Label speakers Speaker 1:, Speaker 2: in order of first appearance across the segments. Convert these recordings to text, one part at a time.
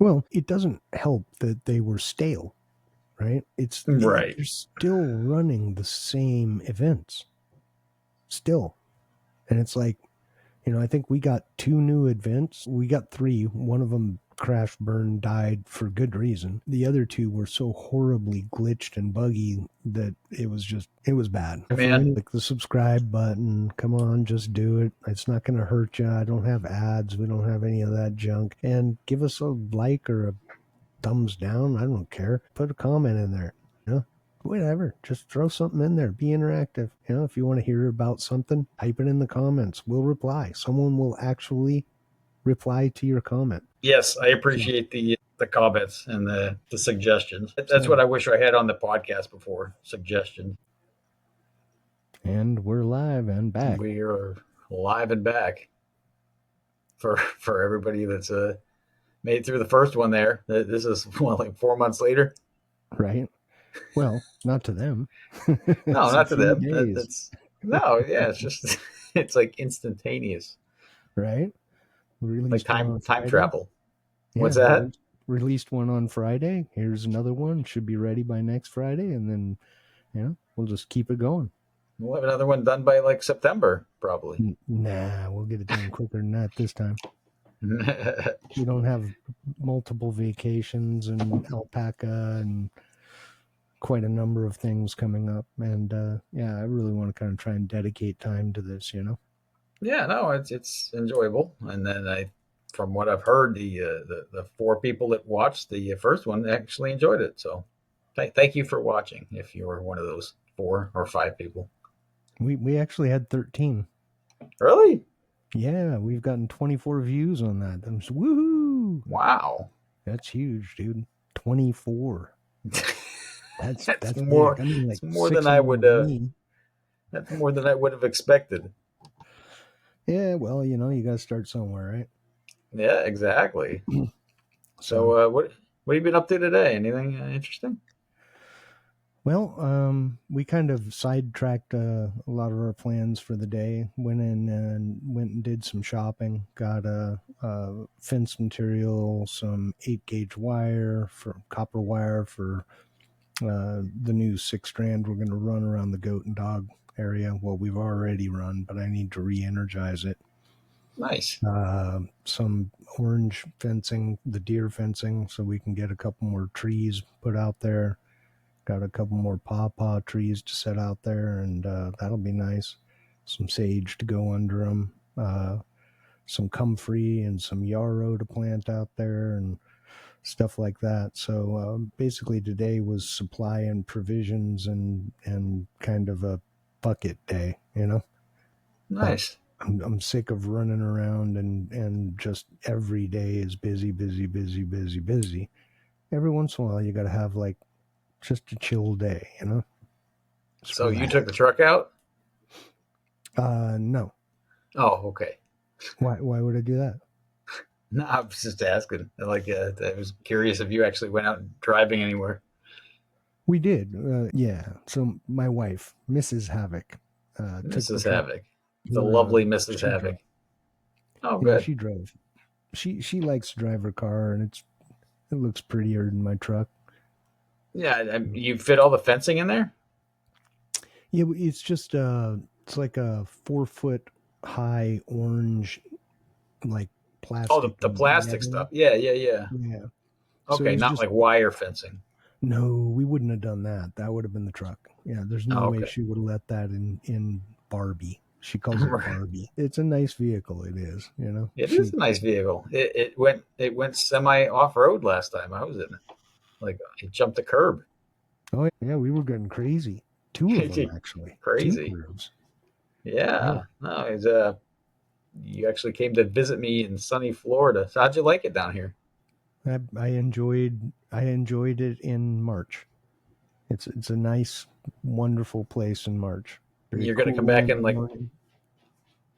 Speaker 1: Well, it doesn't help that they were stale, right?
Speaker 2: Right.
Speaker 1: You're still running the same events, still, and it's like, I think we got 2 new events. We got 3. One of them crashed, burned, died for good reason. The other 2 were so horribly glitched and buggy that it was bad. For
Speaker 2: Man,
Speaker 1: click the subscribe button. Come on, just do it. It's not going to hurt you. I don't have ads. We don't have any of that junk. And give us a like or a thumbs down. I don't care. Put a comment in there. Whatever. Just throw something in there. Be interactive. If you want to hear about something, type it in the comments. We'll reply. Someone will actually reply to your comment.
Speaker 2: yes, I appreciate the comments and the suggestions. That's
Speaker 1: So,
Speaker 2: what I wish I had on the podcast before, suggestions.
Speaker 1: and we're live and back.
Speaker 2: We are live and back for everybody that's made it through the first one there. This is like 4 months later.
Speaker 1: Right? Well, not to them.
Speaker 2: No, not to them.
Speaker 1: Days.
Speaker 2: That's no, yeah, it's just it's like instantaneous.
Speaker 1: Right? We
Speaker 2: Like
Speaker 1: released one
Speaker 2: time
Speaker 1: on
Speaker 2: time
Speaker 1: Friday.
Speaker 2: travel.
Speaker 1: Yeah,
Speaker 2: What's that?
Speaker 1: released one on Friday. Here's another one. Should be ready by next Friday. And then, we'll just keep it going.
Speaker 2: We'll have another one done by like September, probably.
Speaker 1: Nah, we'll get it done quicker than that this time. We don't have multiple vacations and alpaca and quite a number of things coming up. And I really want to kind of try and dedicate time to this,
Speaker 2: Yeah, no, it's enjoyable. And then from what I've heard, the 4 people that watched the first one actually enjoyed it. So, thank you for watching. If you were one of those 4 or 5 people,
Speaker 1: We actually had 13.
Speaker 2: really?
Speaker 1: Yeah, we've gotten 24 views on that. I'm just, woohoo!
Speaker 2: Wow,
Speaker 1: That's huge, dude. 24. That's
Speaker 2: more.
Speaker 1: big. I mean, like
Speaker 2: It's more
Speaker 1: 6
Speaker 2: than I
Speaker 1: more
Speaker 2: would.
Speaker 1: than me.
Speaker 2: That's more than I would have expected.
Speaker 1: Yeah, well, you got to start somewhere, right?
Speaker 2: Yeah, exactly. So, what have you been up to today? Anything interesting?
Speaker 1: Well, we kind of sidetracked a lot of our plans for the day. Went and did some shopping. Got a fence material, some 8-gauge wire for copper wire for the new 6 strand we're going to run around the goat and dog area. Well, we've already run, but I need to re-energize it.
Speaker 2: Nice.
Speaker 1: Some orange fencing, the deer fencing, so we can get a couple more trees put out there. Got a couple more pawpaw trees to set out there, and that'll be nice. Some sage to go under them. Some comfrey and some yarrow to plant out there, and stuff like that. So basically, today was supply and provisions and kind of a bucket day, But
Speaker 2: Nice.
Speaker 1: I'm sick of running around and just every day is busy, busy, busy, busy, busy. Every once in a while, you got to have like just a chill day, Just
Speaker 2: So you
Speaker 1: relax.
Speaker 2: took the truck out?
Speaker 1: No.
Speaker 2: Oh, okay.
Speaker 1: Why would I do that?
Speaker 2: No, I was just asking. Like, I was curious if you actually went out driving anywhere.
Speaker 1: We did. Yeah. So my wife, Mrs. Havok, took the
Speaker 2: Mrs.
Speaker 1: truck.
Speaker 2: Havoc, the lovely Mrs.
Speaker 1: She
Speaker 2: Havoc.
Speaker 1: drove.
Speaker 2: Oh,
Speaker 1: Yeah,
Speaker 2: good.
Speaker 1: she drove. She likes to drive her car, and it looks prettier than my truck.
Speaker 2: Yeah, you fit all the fencing in there.
Speaker 1: Yeah, it's just it's like a 4 foot high orange like
Speaker 2: Oh,
Speaker 1: plastic
Speaker 2: the plastic
Speaker 1: netting.
Speaker 2: stuff. Yeah, yeah, yeah.
Speaker 1: Yeah. So it
Speaker 2: Okay,
Speaker 1: was
Speaker 2: not
Speaker 1: just
Speaker 2: like wire fencing.
Speaker 1: no, we wouldn't have done that. That would have been the truck. Yeah, there's no
Speaker 2: Oh,
Speaker 1: way
Speaker 2: okay.
Speaker 1: she would have let that in Barbie. She calls it Barbie. It's a nice vehicle. It is.
Speaker 2: It is
Speaker 1: She.
Speaker 2: a nice vehicle. It went semi off road last time I was in it. Like it jumped the curb.
Speaker 1: Oh yeah, we were getting crazy. 2 of them actually. 2
Speaker 2: Crazy.
Speaker 1: curves. Yeah.
Speaker 2: Yeah. No, it's you actually came to visit me in sunny Florida. So how'd you like it down here?
Speaker 1: I enjoyed it in March. It's a nice, wonderful place in March. Very
Speaker 2: You're gonna come
Speaker 1: cool
Speaker 2: back
Speaker 1: in
Speaker 2: in
Speaker 1: the
Speaker 2: like
Speaker 1: morning.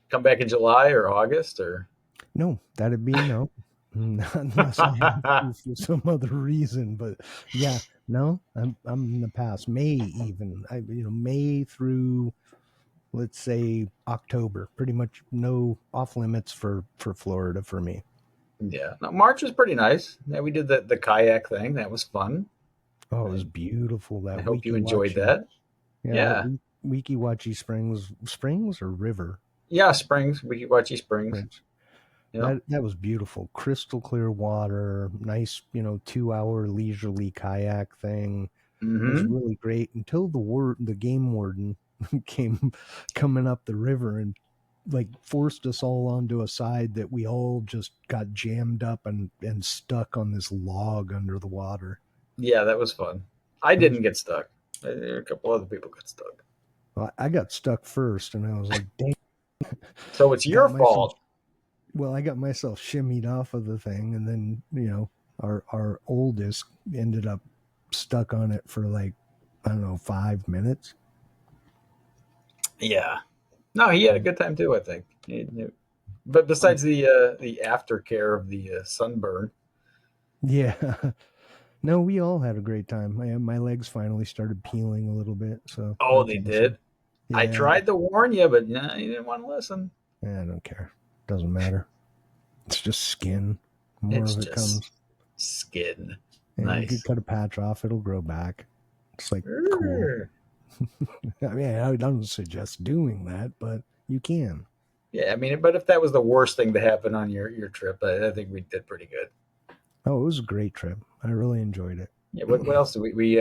Speaker 2: come back in July or August or
Speaker 1: No, that'd be no. Not unless I have to for some other reason. But yeah, no, I'm in the past. May even. May through, let's say, October. Pretty much no off limits for Florida for me.
Speaker 2: Yeah, no, March was pretty nice. Yeah, we did the kayak thing. That was fun.
Speaker 1: Oh, it was
Speaker 2: I,
Speaker 1: beautiful.
Speaker 2: I
Speaker 1: That
Speaker 2: hope you
Speaker 1: Weeki
Speaker 2: enjoyed
Speaker 1: Wachi.
Speaker 2: that.
Speaker 1: Yeah, that
Speaker 2: Yeah,
Speaker 1: Weeki Wachi Springs or River
Speaker 2: yeah, Springs, Wikiwachi Springs.
Speaker 1: Springs.
Speaker 2: Yep.
Speaker 1: That was beautiful. Crystal clear water, nice, 2 hour leisurely kayak thing. It was
Speaker 2: Mm-hmm.
Speaker 1: really great until the game warden came coming up the river and like forced us all onto a side that we all just got jammed up and stuck on this log under the water.
Speaker 2: Yeah, that was fun. I
Speaker 1: It was
Speaker 2: didn't get stuck. A couple other people got stuck.
Speaker 1: I got stuck first and I was like, dang,
Speaker 2: So it's your
Speaker 1: got myself
Speaker 2: fault.
Speaker 1: well, I got myself shimmied off of the thing and then, our oldest ended up stuck on it for like I don't know, 5 minutes.
Speaker 2: Yeah. No, he had a good time too. I think. But
Speaker 1: Oh,
Speaker 2: besides the aftercare of the sunburn.
Speaker 1: yeah. No, we all had a great time. My legs finally started peeling a little bit, so
Speaker 2: Oh,
Speaker 1: that's
Speaker 2: they
Speaker 1: awesome.
Speaker 2: did. I
Speaker 1: Yeah,
Speaker 2: tried to warn you, but nah, you didn't want to listen.
Speaker 1: I don't care. Doesn't matter. It's just skin. More
Speaker 2: It's
Speaker 1: of it
Speaker 2: just
Speaker 1: comes.
Speaker 2: skin.
Speaker 1: And you could
Speaker 2: Nice.
Speaker 1: cut a patch off, it'll grow back. It's like cool. I mean, I don't suggest doing that, but you can.
Speaker 2: Yeah, I mean, but if that was the worst thing to happen on your trip, I think we did pretty good.
Speaker 1: Oh, it was a great trip. I really enjoyed it.
Speaker 2: Yeah. What else did we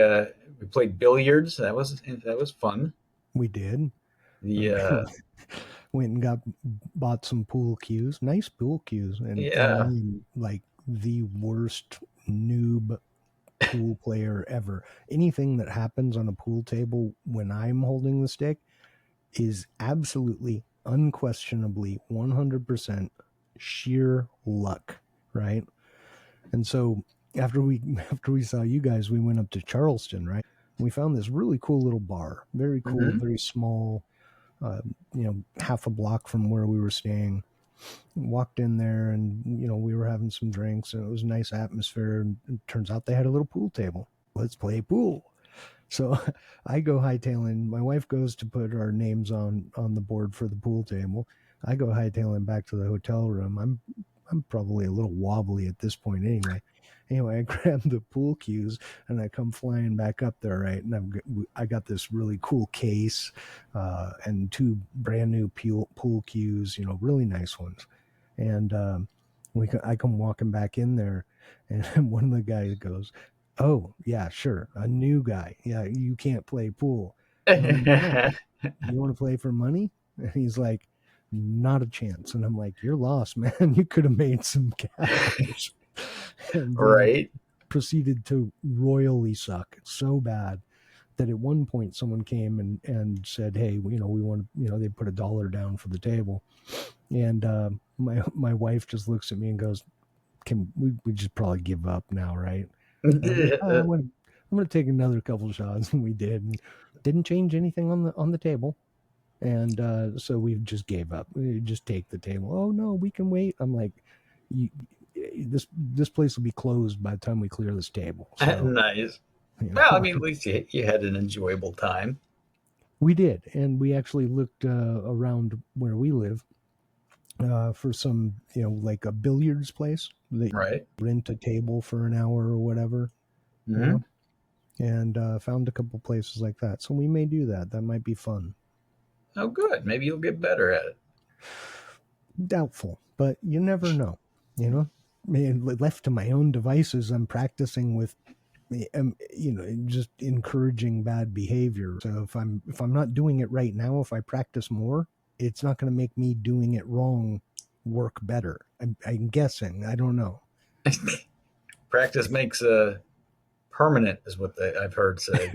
Speaker 2: played billiards. That was fun.
Speaker 1: We did.
Speaker 2: The
Speaker 1: Went and bought some pool cues, nice pool cues, and I
Speaker 2: yeah
Speaker 1: am like the worst noob pool player ever. Anything that happens on a pool table when I'm holding the stick is absolutely, unquestionably, 100% sheer luck, right? And so after we after we saw you guys, we went up to Charleston, right? We found this really cool little bar, very cool,
Speaker 2: hmm
Speaker 1: very small, half a block from where we were staying. Walked in there and we were having some drinks and it was a nice atmosphere and it turns out they had a little pool table. Let's play pool. So I go hightailing. My wife goes to put our names on the board for the pool table. I go hightailing back to the hotel room. I'm probably a little wobbly at this point anyway. Anyway, I grab the pool cues and I come flying back up there, right? And I got this really cool case and two brand new pool cues, really nice ones. And I come walking back in there, and one of the guys goes, "Oh yeah, sure, a new guy. Yeah, you can't play pool." And I'm like, "Why? You want to play for money?" And he's like, "Not a chance." And I'm like, "You're lost, man. You could have made some cash." And then
Speaker 2: right.
Speaker 1: proceeded to royally suck so bad that at one point someone came and said, "Hey, we want to," they put $1 down for the table, and my wife just looks at me and goes, "Can we just probably give up now, right?" And I'm like, "Oh, I'm gonna take another couple shots," and we did, and didn't change anything on the table, and so we just gave up. We just take the table. Oh no, we can wait. I'm like, you, this place will be closed by the time we clear this table. So
Speaker 2: Nice.
Speaker 1: you
Speaker 2: Well, I
Speaker 1: know,
Speaker 2: mean, at least you had an enjoyable time,
Speaker 1: we did, and we actually looked around where we live for some, like a billiards place that
Speaker 2: right?
Speaker 1: rent a table for an hour or whatever, you
Speaker 2: hmm
Speaker 1: know, and found a couple places like that. So we may do that. That might be fun.
Speaker 2: Oh, good. Maybe you'll get better at it.
Speaker 1: Doubtful, but you never know, you know. Man, left to my own devices, I'm practicing with, just encouraging bad behavior. So if I'm not doing it right now, if I practice more, it's not going to make me doing it wrong work better. I'm guessing. I don't know.
Speaker 2: Practice makes permanent, is what I've heard said.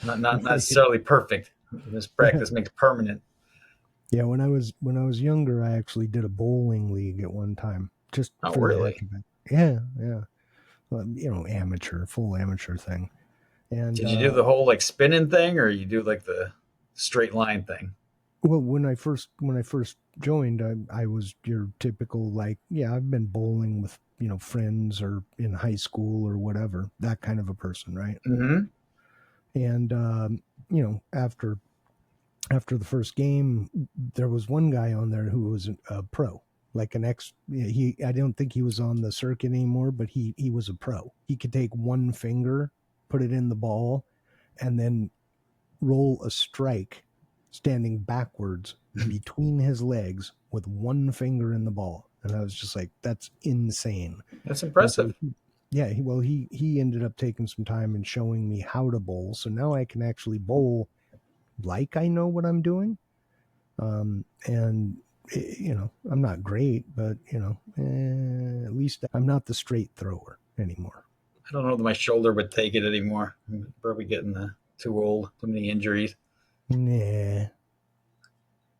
Speaker 2: Not
Speaker 1: Right.
Speaker 2: necessarily perfect. This
Speaker 1: Yeah.
Speaker 2: practice makes permanent.
Speaker 1: Yeah, when I was younger, I actually did a bowling league at one time, just
Speaker 2: Oh,
Speaker 1: for the heck
Speaker 2: really?
Speaker 1: of it. Yeah, yeah. Well, amateur, full amateur thing. And
Speaker 2: Did you do the whole like spinning thing, or you do like the straight line thing?
Speaker 1: well, when I first joined, I was your typical, like, yeah, I've been bowling with friends or in high school or whatever, that kind of a person, right?
Speaker 2: hmm
Speaker 1: And after the first game, there was one guy on there who was a pro, like an ex. He I don't think he was on the circuit anymore, but he was a pro. He could take one finger, put it in the ball, and then roll a strike standing backwards between his legs with one finger in the ball. And I was just like, that's insane.
Speaker 2: That's
Speaker 1: And so
Speaker 2: impressive.
Speaker 1: yeah, he ended up taking some time and showing me how to bowl. So now I can actually bowl like I know what I'm doing. And I'm not great, but at least I'm not the straight thrower anymore.
Speaker 2: I don't know that my shoulder would take it anymore. I'm probably getting too old, too many injuries.
Speaker 1: Nah.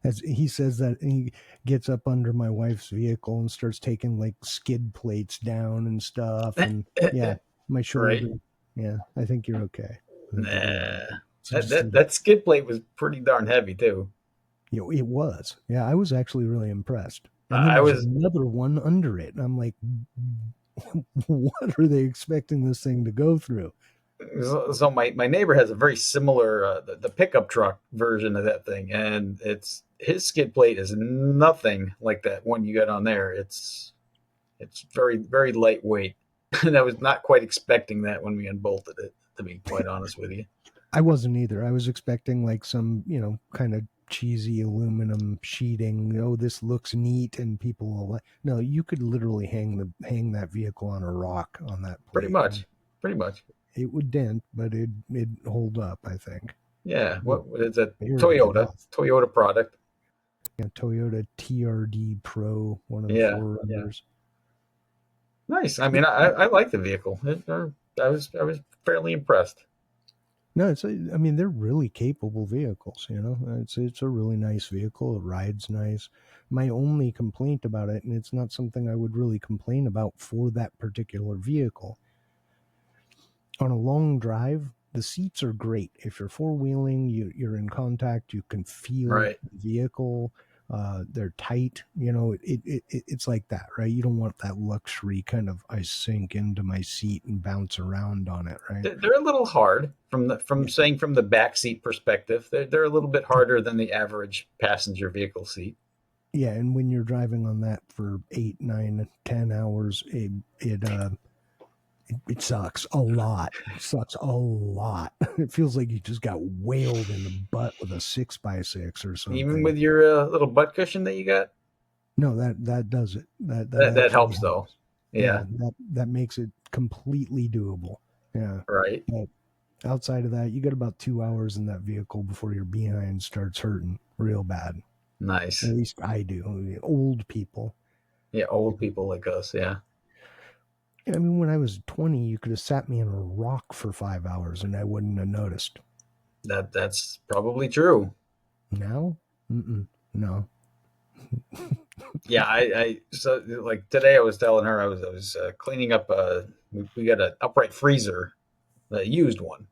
Speaker 1: As he says that he gets up under my wife's vehicle and starts taking like skid plates down and stuff. And yeah, my
Speaker 2: Right?
Speaker 1: shoulder. Yeah, I think you're okay. I think you're good.
Speaker 2: Nah.
Speaker 1: It's
Speaker 2: That,
Speaker 1: just,
Speaker 2: that that skid plate was pretty darn heavy too.
Speaker 1: it was. Yeah, I was actually really impressed. And then
Speaker 2: I
Speaker 1: there's
Speaker 2: was
Speaker 1: another one under it. And I'm like, what are they expecting this thing to go through?
Speaker 2: so my neighbor has a very similar the pickup truck version of that thing, and it's his skid plate is nothing like that one you got on there. It's very very lightweight, and I was not quite expecting that when we unbolted it. To be quite honest with you,
Speaker 1: I wasn't either. I was expecting like some, kind of cheesy aluminum sheeting. Oh, this looks neat, and people will like. No, you could literally hang that vehicle on a rock on that
Speaker 2: pretty
Speaker 1: plate.
Speaker 2: much, pretty much.
Speaker 1: It would dent, but it'd hold up. I think.
Speaker 2: Yeah,
Speaker 1: It'd
Speaker 2: what is a
Speaker 1: barely
Speaker 2: Toyota
Speaker 1: enough.
Speaker 2: Toyota product?
Speaker 1: Yeah, Toyota TRD Pro, one of the
Speaker 2: Yeah, yeah,
Speaker 1: forerunners.
Speaker 2: nice. I mean, I like the vehicle. I was fairly impressed.
Speaker 1: No, I mean, they're really capable vehicles. It's a really nice vehicle. It rides nice. My only complaint about it, and it's not something I would really complain about for that particular vehicle, on a long drive, the seats are great. If you're four wheeling, you're in contact, you can feel
Speaker 2: Right.
Speaker 1: the vehicle. They're tight. It's like that, right? You don't want that luxury kind of I sink into my seat and bounce around on it, right?
Speaker 2: They're a little hard from the back seat perspective. They're a little bit harder than the average passenger vehicle seat.
Speaker 1: Yeah, and when you're driving on that for 8, 9, 10 hours, it sucks a lot. It sucks a lot. It feels like you just got whaled in the butt with a 6x6 or
Speaker 2: Even
Speaker 1: something.
Speaker 2: with your little butt cushion that you got,
Speaker 1: No, that does it. That
Speaker 2: that
Speaker 1: actually
Speaker 2: helps though.
Speaker 1: helps. Yeah,
Speaker 2: Yeah.
Speaker 1: that makes it completely doable. Yeah,
Speaker 2: Right.
Speaker 1: but outside of that, you got about 2 hours in that vehicle before your behind starts hurting real bad. At
Speaker 2: Nice.
Speaker 1: least I do. Old people.
Speaker 2: Yeah. Old people like us. Yeah.
Speaker 1: I mean, when I was 20, you could have sat me in a rock for 5 hours and I wouldn't have noticed.
Speaker 2: That's probably true.
Speaker 1: Now, no.
Speaker 2: Yeah. I so like today I was telling her I was cleaning up. We got an upright freezer, a used one.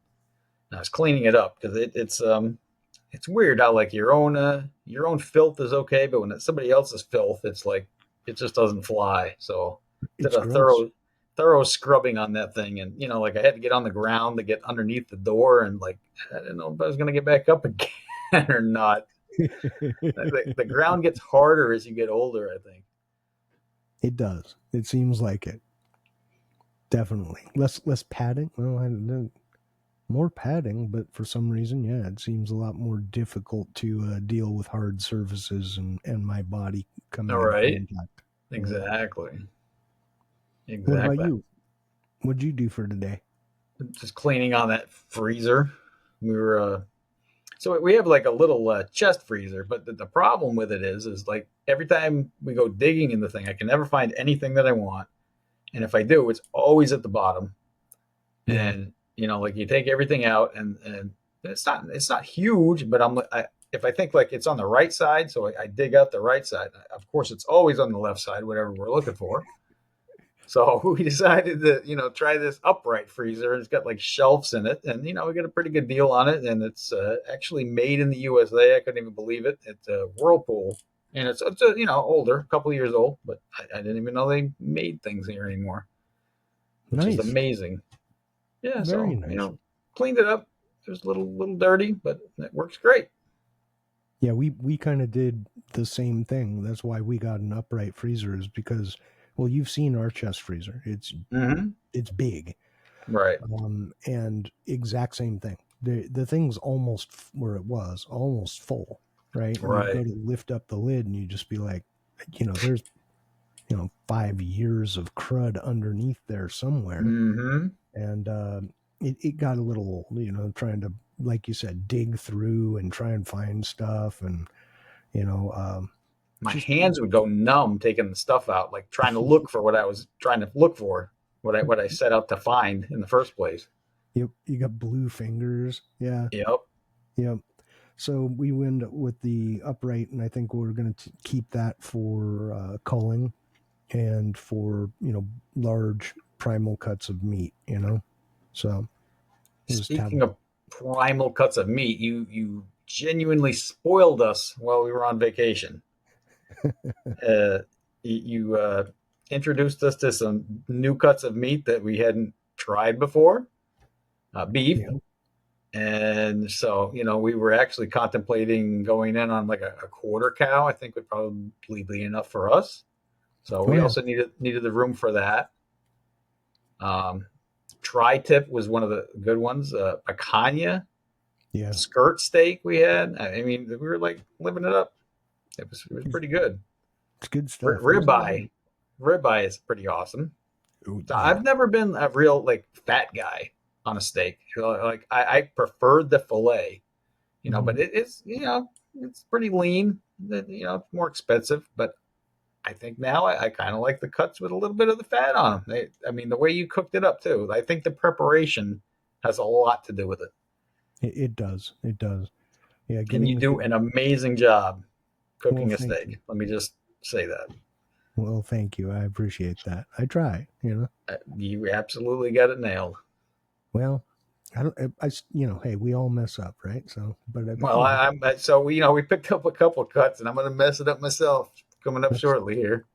Speaker 2: And I was cleaning it up because it's weird how like your own filth is okay, but when it's somebody else's filth, it's like it just doesn't fly. So did
Speaker 1: It's
Speaker 2: a
Speaker 1: gross.
Speaker 2: thorough scrubbing on that thing, and like I had to get on the ground to get underneath the door, and like I didn't know if I was gonna get back up again or not. The ground gets harder as you get older, I think.
Speaker 1: It does. It seems like it. Definitely. Less padding. Well, I don't know. More padding, but for some reason, yeah, it seems a lot more difficult to deal with hard surfaces and my body
Speaker 2: All
Speaker 1: coming into
Speaker 2: right,
Speaker 1: contact. Yeah.
Speaker 2: exactly,
Speaker 1: What about
Speaker 2: exactly.
Speaker 1: you? What'd you do for today?
Speaker 2: Just cleaning on that freezer. We were So we have like a little chest freezer, but the problem with it is like every time we go digging in the thing, I can never find anything that I want, and if I do, it's always at the bottom.
Speaker 1: Yeah,
Speaker 2: And like you take everything out, and it's not huge, but if I think like it's on the right side, so I dig out the right side. Of course, it's always on the left side, whatever we're looking for. So we decided to, try this upright freezer. It's got like shelves in it, and we got a pretty good deal on it. And it's actually made in the USA. I couldn't even believe it. It's a Whirlpool, and it's older, a couple of years old, but I didn't even know they made things here anymore, which is
Speaker 1: nice.
Speaker 2: amazing. Yeah,
Speaker 1: Very
Speaker 2: so
Speaker 1: nice.
Speaker 2: cleaned it up. It was a little dirty, but it works great.
Speaker 1: Yeah, we kind of did. the same thing. That's why we got an upright freezer, is because, well, you've seen our chest freezer.
Speaker 2: Mm-hmm.
Speaker 1: It's big,
Speaker 2: Right.
Speaker 1: and exact same thing. The thing's almost where it was, almost full, right? And you go
Speaker 2: Right.
Speaker 1: to lift up the lid, and you just be like, there's 5 years of crud underneath there somewhere,
Speaker 2: Mm-hmm.
Speaker 1: and it got a little old, trying to, like you said, dig through and try and find stuff, and you know,
Speaker 2: My
Speaker 1: just
Speaker 2: hands would go numb taking the stuff out, like trying to look for what I was trying to look for, what I set out to find in the first place.
Speaker 1: you got blue fingers, yeah,
Speaker 2: Yep.
Speaker 1: yeah. So we went with the upright, and I think we're going to keep that for culling and for large primal cuts of meat. So we'll just have
Speaker 2: Speaking of primal cuts of meat, you genuinely spoiled us while we were on vacation. Uh, you introduced us to some new cuts of meat that we hadn't tried before, beef.
Speaker 1: yeah,
Speaker 2: And so, we were actually contemplating going in on like a quarter cow. I think would probably be enough for us. So
Speaker 1: oh
Speaker 2: we
Speaker 1: yeah,
Speaker 2: also needed the room for that. Um, Tri-tip was one of the good ones. Picanha
Speaker 1: yeah.
Speaker 2: skirt steak we had. I mean, we were like living it up. It was pretty good.
Speaker 1: It's good stuff. There's a lot of
Speaker 2: Ribeye, ribeye is pretty awesome.
Speaker 1: oh,
Speaker 2: So
Speaker 1: yeah.
Speaker 2: I've never been a real like fat guy on a steak. Like I preferred the fillet,
Speaker 1: Hmm.
Speaker 2: but it's pretty lean. It's more expensive, but I think now I kind of like the cuts with a little bit of the fat on them. I mean, the way you cooked it up too. I think the preparation has a lot to do with it,
Speaker 1: It does. It does. Yeah,
Speaker 2: and you
Speaker 1: getting
Speaker 2: do
Speaker 1: the
Speaker 2: an amazing job
Speaker 1: well.
Speaker 2: cooking a
Speaker 1: Thank you.
Speaker 2: steak. Let me just say that.
Speaker 1: Well, thank you. I appreciate that. I try.
Speaker 2: You absolutely got it nailed.
Speaker 1: Well, I don't. Hey, we all mess up, right? So, but
Speaker 2: Well, so we picked up a couple cuts, and I'm going to mess it up myself coming up
Speaker 1: that's
Speaker 2: shortly here.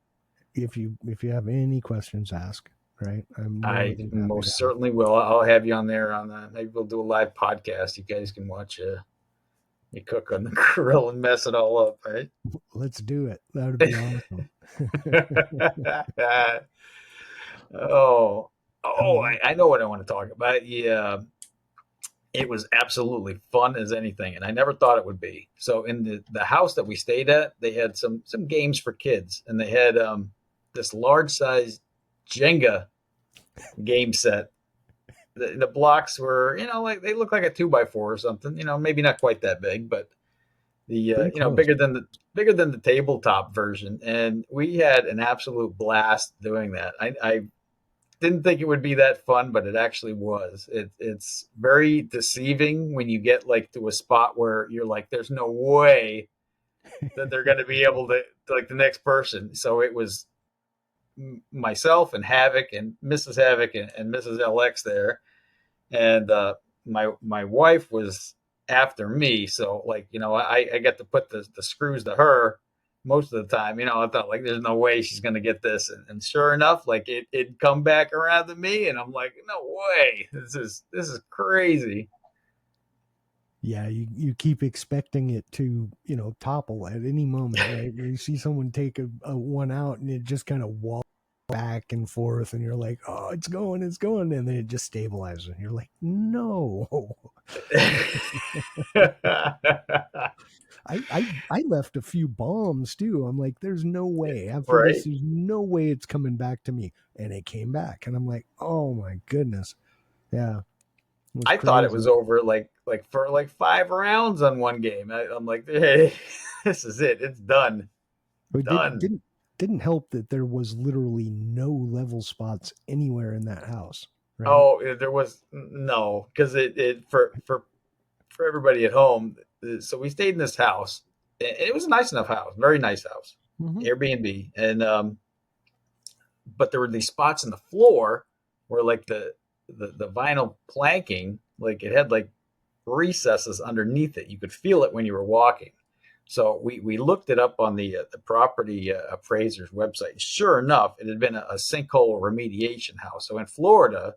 Speaker 1: if you have any questions, ask. Right, I'm more
Speaker 2: I
Speaker 1: than happy to
Speaker 2: most
Speaker 1: help.
Speaker 2: certainly will. I'll have you on there on maybe we'll do a live podcast. You guys can watch me cook on the grill and mess it all up, right?
Speaker 1: Let's do it. That would be awesome.
Speaker 2: oh,
Speaker 1: um,
Speaker 2: I know what I want to talk about. Yeah, it was absolutely fun as anything, and I never thought it would be. So in the house that we stayed at, they had some games for kids, and they had this large size Jenga game set. The blocks were like they look like a 2x4 or something. Maybe not quite that big, but the
Speaker 1: Pretty close.
Speaker 2: bigger than the tabletop version. And we had an absolute blast doing that. I didn't think it would be that fun, but it actually was. It's very deceiving when you get like to a spot where you're like, there's no way that they're going to be able to like the next person. So it was myself and Havok and Mrs. Havok and Mrs. LX there, and my wife was after me. So like I got to put the screws to her most of the time. I thought like there's no way she's gonna get this, and sure enough, like it'd come back around to me, and I'm like, no way, this is crazy.
Speaker 1: Yeah, you keep expecting it to topple at any moment, right? You see someone take a one out, and it just kind of walks back and forth, and you're like, oh, it's going, and then it just stabilizes, and you're like, no. I left a few bombs too. I'm like, there's no way. After this,
Speaker 2: Right.
Speaker 1: there's no way it's coming back to me. And it came back. And I'm like, oh my goodness. Yeah. It was
Speaker 2: I thought it
Speaker 1: crazy.
Speaker 2: was over like for like 5 rounds on one game. I'm like, hey, this is it. It's done.
Speaker 1: It did,
Speaker 2: Done.
Speaker 1: didn't help that there was literally no level spots anywhere in that house, right?
Speaker 2: Oh, there was no, because it for everybody at home. So we stayed in this house. It was a nice enough house, very nice house,
Speaker 1: Mm-hmm.
Speaker 2: Airbnb, and but there were these spots in the floor where like the vinyl planking, like it had like recesses underneath it. You could feel it when you were walking. So we looked it up on the property appraiser's website. Sure enough, it had been a sinkhole remediation house. So in Florida,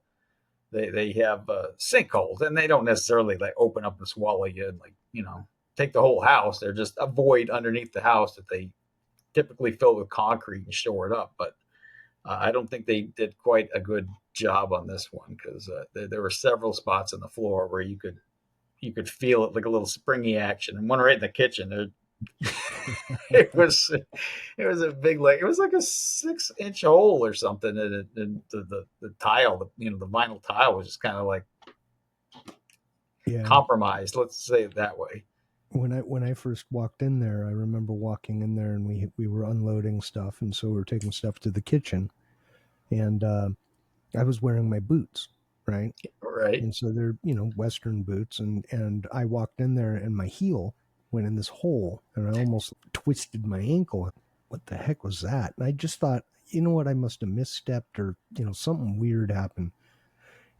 Speaker 2: they have sinkholes, and they don't necessarily like open up and swallow you, and like take the whole house. They're just a void underneath the house that they typically fill with concrete and shore it up. But I don't think they did quite a good job on this one because there were several spots on the floor where you could feel it like a little springy action, and one right in the kitchen. It was it was a big, like, it was like a 6-inch hole or something, and the tile, the vinyl tile was just kind of like
Speaker 1: Yeah.
Speaker 2: compromised. Let's say it that way.
Speaker 1: When I first walked in there, I remember walking in there and we were unloading stuff, and so we were taking stuff to the kitchen, and I was wearing my boots, right?
Speaker 2: Right.
Speaker 1: And so they're Western boots, and I walked in there and my heel went in this hole, and I almost twisted my ankle. What the heck was that? And I just thought, you know what, I must have misstepped, or something weird happened.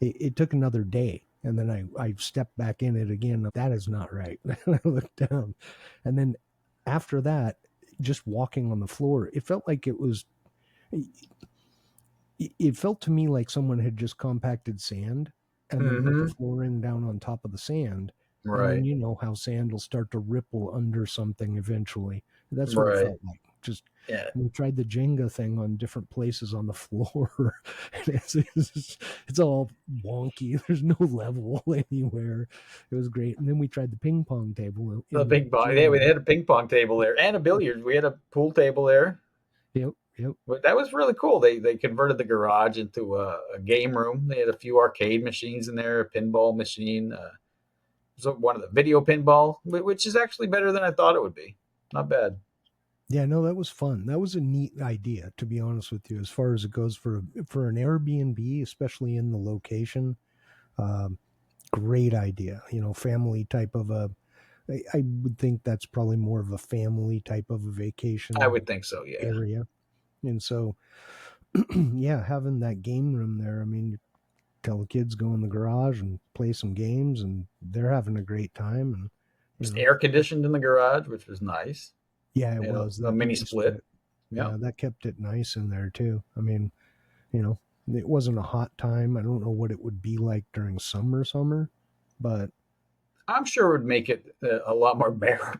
Speaker 1: It took another day, and then I stepped back in it again. That is not right. I looked down, and then after that, just walking on the floor, it felt like it felt to me like someone had just compacted sand and then put the
Speaker 2: Mm-hmm.
Speaker 1: flooring down on top of the sand. And then
Speaker 2: Right.
Speaker 1: you know how sand will start to ripple under something eventually. That's what it
Speaker 2: Right.
Speaker 1: felt like. Just
Speaker 2: Yeah.
Speaker 1: we tried the Jenga thing on different places on the floor. And it's all wonky. There's no level anywhere. It was great. And then we tried the ping pong table
Speaker 2: The
Speaker 1: in the
Speaker 2: ping pong. Yeah, we
Speaker 1: gym.
Speaker 2: had a ping pong table there and a billiards. We had a pool table there.
Speaker 1: Yep, yep.
Speaker 2: But that was really cool. They converted the garage into a game room. They had a few arcade machines in there, a pinball machine. So one of the video pinball, which is actually better than I thought it would be. Not bad.
Speaker 1: Yeah, no, that was fun. That was a neat idea, to be honest with you, as far as it goes for an Airbnb, especially in the location. Um, Great idea. Family type of a. I would think that's probably more of a family type of a
Speaker 2: I
Speaker 1: vacation
Speaker 2: would think so. Yeah.
Speaker 1: area, and so yeah, having that game room there. I mean, you tell the kids go in the garage and play some games, and they're having a great time, and
Speaker 2: It
Speaker 1: you
Speaker 2: was
Speaker 1: know,
Speaker 2: air conditioned in the garage, which was nice.
Speaker 1: yeah, it
Speaker 2: You know,
Speaker 1: was
Speaker 2: a
Speaker 1: that
Speaker 2: mini
Speaker 1: kept
Speaker 2: split.
Speaker 1: it.
Speaker 2: Yeah.
Speaker 1: Yeah, that kept it nice in there too. I mean, you know, it wasn't a hot time. I don't know what it would be like during summer, but
Speaker 2: I'm sure it would make it a lot more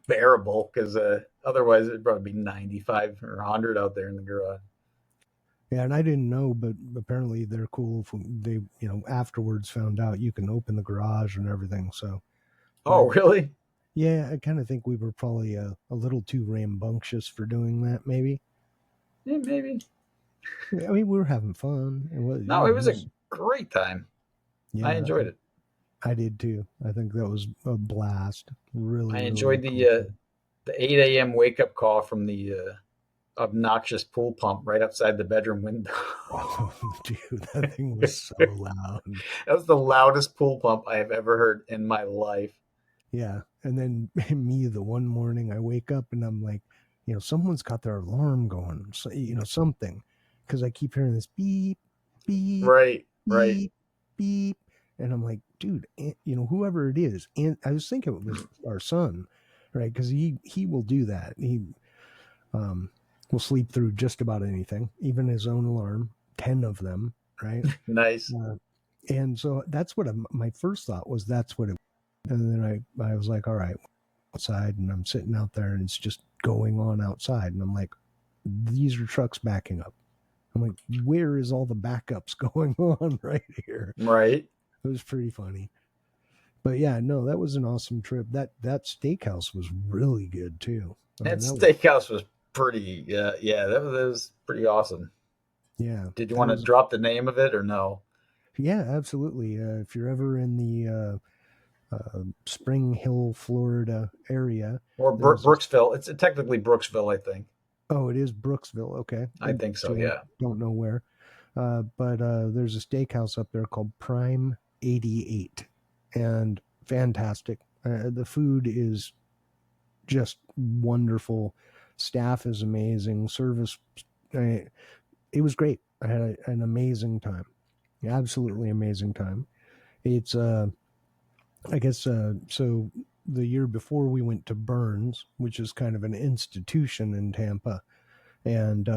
Speaker 2: bearable because otherwise it'd probably be 95 or 100 out there in the garage.
Speaker 1: yeah, and I didn't know, but apparently they're cool. They, afterwards found out you can open the garage and everything. So,
Speaker 2: Oh, really?
Speaker 1: yeah, I kind of think we were probably a little too rambunctious for doing that. Maybe.
Speaker 2: Yeah, maybe.
Speaker 1: I mean, we were having fun. It was,
Speaker 2: No, it was a great time. I
Speaker 1: yeah,
Speaker 2: enjoyed it.
Speaker 1: I did too. I think that was a blast. Really,
Speaker 2: I
Speaker 1: really
Speaker 2: enjoyed
Speaker 1: cool trip.
Speaker 2: the 8 a.m. wake up call from the obnoxious pool pump right outside the bedroom window.
Speaker 1: Oh, dude, that thing was so
Speaker 2: That
Speaker 1: loud.
Speaker 2: was the loudest pool pump I have ever heard in my life.
Speaker 1: Yeah. And then me, the one morning I wake up and I'm like, someone's got their alarm going, so, something. Because I keep hearing this beep, beep,
Speaker 2: Right, right.
Speaker 1: beep, beep. And I'm like, dude, whoever it is. And I was thinking it was our son, right? Because he will do that. He um, will sleep through just about anything, even his own alarm, 10 of them, right?
Speaker 2: Nice.
Speaker 1: Uh, and so that's what my first thought was. That's what it. And then I was like, all right, outside, and I'm sitting out there, and it's just going on outside, and I'm like, these are trucks backing up. I'm like, where is all the backups going on right here?
Speaker 2: Right.
Speaker 1: It was pretty funny. But yeah, no, that was an awesome trip. That steakhouse was really good too. I
Speaker 2: That
Speaker 1: mean, that was
Speaker 2: steakhouse was pretty, yeah, that was pretty awesome.
Speaker 1: yeah,
Speaker 2: Did you
Speaker 1: that
Speaker 2: want to
Speaker 1: was
Speaker 2: drop the name of it or no?
Speaker 1: yeah, absolutely. If you're ever in the Spring Hill, Florida area,
Speaker 2: Or
Speaker 1: there's this.
Speaker 2: Brooksville. It's technically Brooksville, I think.
Speaker 1: Oh, it is Brooksville. Okay,
Speaker 2: I think so,
Speaker 1: don't
Speaker 2: yeah.
Speaker 1: don't know where, but there's a steakhouse up there called Prime 88, and fantastic. The food is just wonderful. Staff is amazing. Service, uh, it was great. I had an amazing time. Absolutely amazing time. It's I guess so. The year before we went to Burns, which is kind of an institution in Tampa, and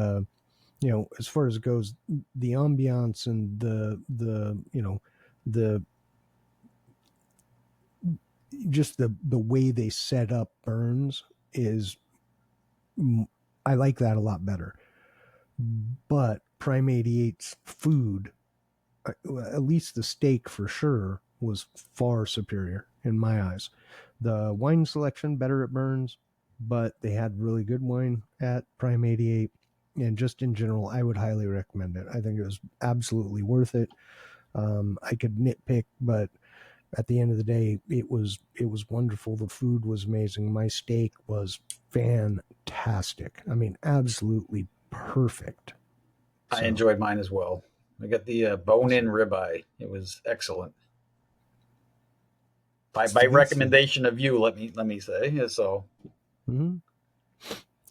Speaker 1: as far as it goes, the ambiance and the the just the way they set up burns is, I like that a lot better. But Prime 88's food, at least the steak for sure, was far superior in my eyes. The wine selection better at Burns, but they had really good wine at Prime 88. And just in general, I would highly recommend it. I think it was absolutely worth it. I could nitpick, but at the end of the day, it was wonderful. The food was amazing. My steak was fantastic. I mean, absolutely perfect.
Speaker 2: I
Speaker 1: So
Speaker 2: enjoyed mine as well. I got the bone-in
Speaker 1: awesome.
Speaker 2: ribeye. It was excellent. By
Speaker 1: This,
Speaker 2: recommendation of you, let me say so.
Speaker 1: mhm.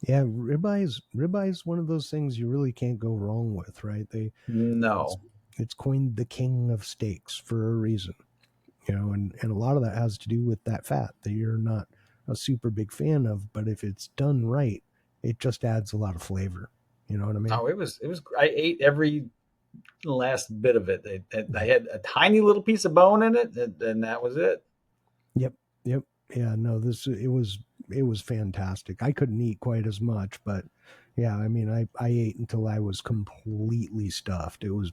Speaker 1: Yeah, ribeye is one of those things you really can't go wrong with, right? It's
Speaker 2: No.
Speaker 1: it's coined the king of steaks for a reason, and a lot of that has to do with that fat that you're not a super big fan of, but if it's done right, it just adds a lot of flavor. You know what I mean?
Speaker 2: Oh, it was. I ate every last bit of it. I
Speaker 1: Yeah.
Speaker 2: had a tiny little piece of bone in it, and that was it.
Speaker 1: Yep. Yep. Yeah. No, it was fantastic. I couldn't eat quite as much, but yeah, I mean, I ate until I was completely stuffed. It was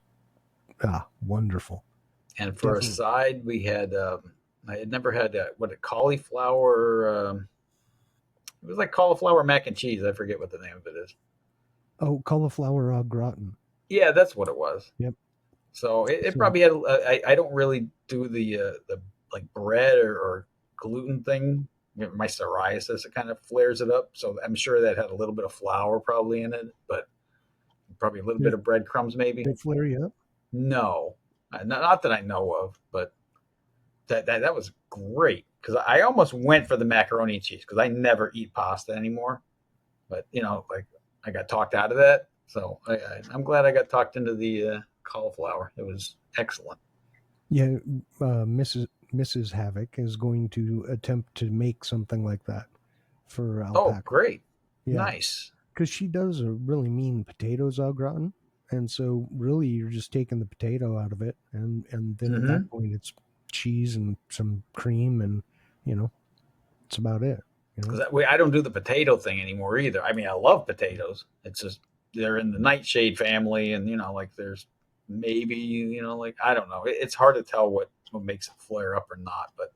Speaker 1: wonderful.
Speaker 2: And for a
Speaker 1: Definitely.
Speaker 2: side, we had. I had never had what a cauliflower. It was like cauliflower mac and cheese. I forget what the name of it is.
Speaker 1: Oh, cauliflower au gratin.
Speaker 2: Yeah, that's what it was.
Speaker 1: Yep.
Speaker 2: So it
Speaker 1: So
Speaker 2: probably had. I don't really do the like bread or gluten thing. My psoriasis, it kind of flares it up. So I'm sure that had a little bit of flour probably in it, but probably a little bit
Speaker 1: did
Speaker 2: of breadcrumbs maybe.
Speaker 1: it flare you up?
Speaker 2: No, not that I know of, but that was great because I almost went for the macaroni and cheese because I never eat pasta anymore. But like I got talked out of that, so I'm glad I got talked into the cauliflower. It was excellent.
Speaker 1: Yeah, Mrs. Havoc is going to attempt to make something like that for
Speaker 2: Oh,
Speaker 1: alpaca.
Speaker 2: great,
Speaker 1: Yeah,
Speaker 2: nice.
Speaker 1: because she does a really mean potatoes au gratin, and so really you're just taking the potato out of it, and then at that
Speaker 2: Mm-hmm.
Speaker 1: point it's cheese and some cream, and you know it's about it. You know.
Speaker 2: Because I don't do the potato thing anymore either. I mean, I love potatoes. It's just they're in the nightshade family, and like there's maybe like I don't know. It's hard to tell what makes it flare up or not, but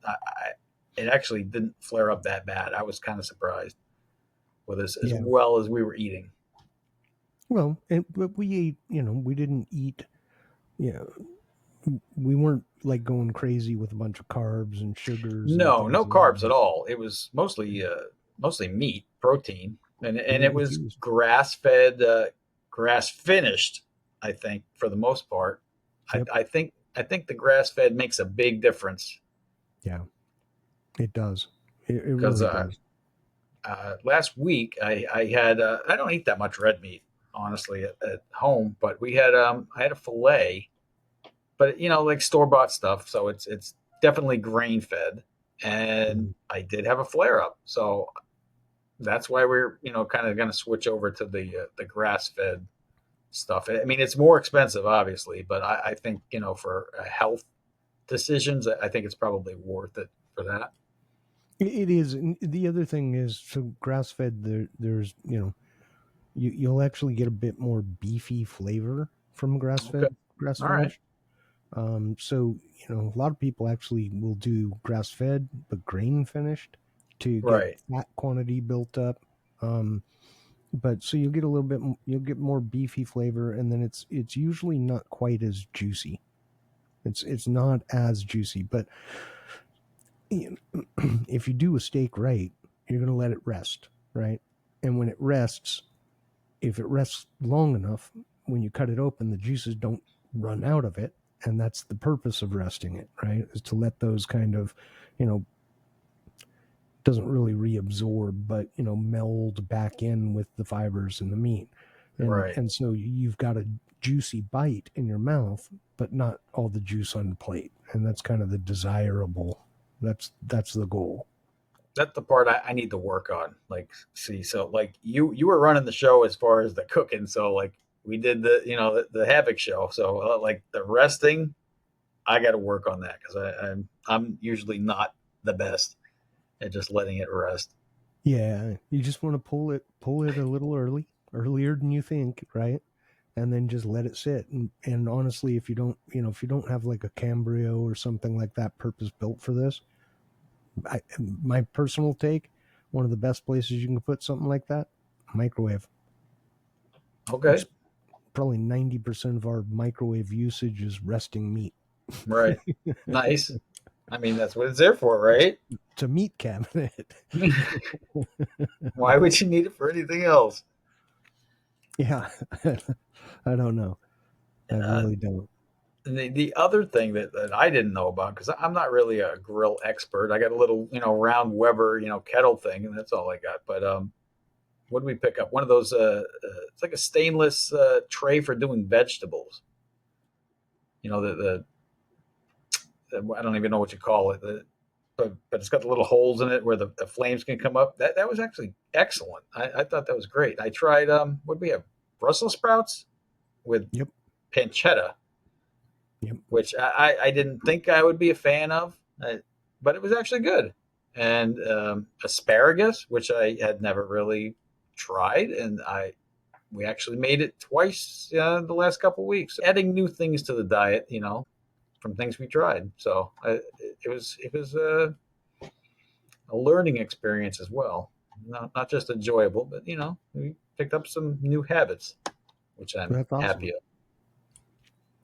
Speaker 2: it actually didn't flare up that bad. I was kind of surprised with as
Speaker 1: Yeah.
Speaker 2: well as we were eating.
Speaker 1: Well, but we ate. We didn't eat. You we weren't like going crazy with a bunch of carbs and sugars and
Speaker 2: No,
Speaker 1: things
Speaker 2: no
Speaker 1: of that
Speaker 2: carbs at
Speaker 1: nature.
Speaker 2: all. It was mostly meat, protein, and
Speaker 1: Meat
Speaker 2: it
Speaker 1: with
Speaker 2: was
Speaker 1: cheese.
Speaker 2: grass fed, grass finished. I think for the most part, I,
Speaker 1: Yep.
Speaker 2: I think the grass fed makes a big difference
Speaker 1: Yeah, it does. It
Speaker 2: because
Speaker 1: really does.
Speaker 2: last week I had I don't eat that much red meat honestly at home, but we had I had a fillet, but like store bought stuff, so it's definitely grain fed, and
Speaker 1: Mhm.
Speaker 2: I did have a flare up, so that's why we're kind of going to switch over to the grass fed stuff. I mean, it's more expensive, obviously, but I think for health decisions, I think it's probably worth it for that.
Speaker 1: It is. And the other thing is, so grass fed. There's you'll actually get a bit more beefy flavor from grass
Speaker 2: Okay,
Speaker 1: fed, grass
Speaker 2: all right,
Speaker 1: finished. So a lot of people actually will do grass fed but grain finished to get
Speaker 2: right.
Speaker 1: fat quantity built up. But so you'll get more beefy flavor, and then it's usually not quite as juicy. It's not as juicy, but if you do a steak right, you're going to let it rest, right? And when it rests, if it rests long enough, when you cut it open, the juices don't run out of it. And that's the purpose of resting it, right? Is to let those kind of, you know, doesn't really reabsorb, but meld back in with the fibers in the meat. And
Speaker 2: Right.
Speaker 1: and so you've got a juicy bite in your mouth, but not all the juice on the plate. And that's kind of the desirable. That's the goal.
Speaker 2: That's the part I need to work on. Like, see, so like you were running the show as far as the cooking, so like we did the Havoc show, so like the resting, I got to work on that because I'm usually not. the best at just letting it rest.
Speaker 1: Yeah, you just want to pull it a little earlier than you think, right? And then just let it sit. And honestly, if you don't have like a Cambrio or something like that purpose built for this, my personal take, one of the best places you can put something like that, microwave.
Speaker 2: Okay,
Speaker 1: Probably 90% of our microwave usage is resting meat.
Speaker 2: right, nice. I mean, that's what it's there for, right?
Speaker 1: It's a meat cabinet.
Speaker 2: Why would you need it for anything else?
Speaker 1: Yeah, I don't know. I
Speaker 2: Uh,
Speaker 1: really don't.
Speaker 2: the other thing that I didn't know about, because I'm not really a grill expert. I got a little round Weber kettle thing, and that's all I got. But what did we pick up? One of those. It's like a stainless tray for doing vegetables. The I don't even know what you call it. But it's got the little holes in it where the flames can come up. That was actually excellent. I thought that was great. I tried what did we have? Brussels sprouts with
Speaker 1: Yep.
Speaker 2: pancetta,
Speaker 1: Yep.
Speaker 2: which I didn't think I would be a fan of, but it was actually good. And asparagus, which I had never really tried, and I we actually made it twice the last couple of weeks, adding new things to the diet, from things we tried. So it was a learning experience as well, not just enjoyable, but we picked up some new habits, which I'm
Speaker 1: That's awesome.
Speaker 2: happy of.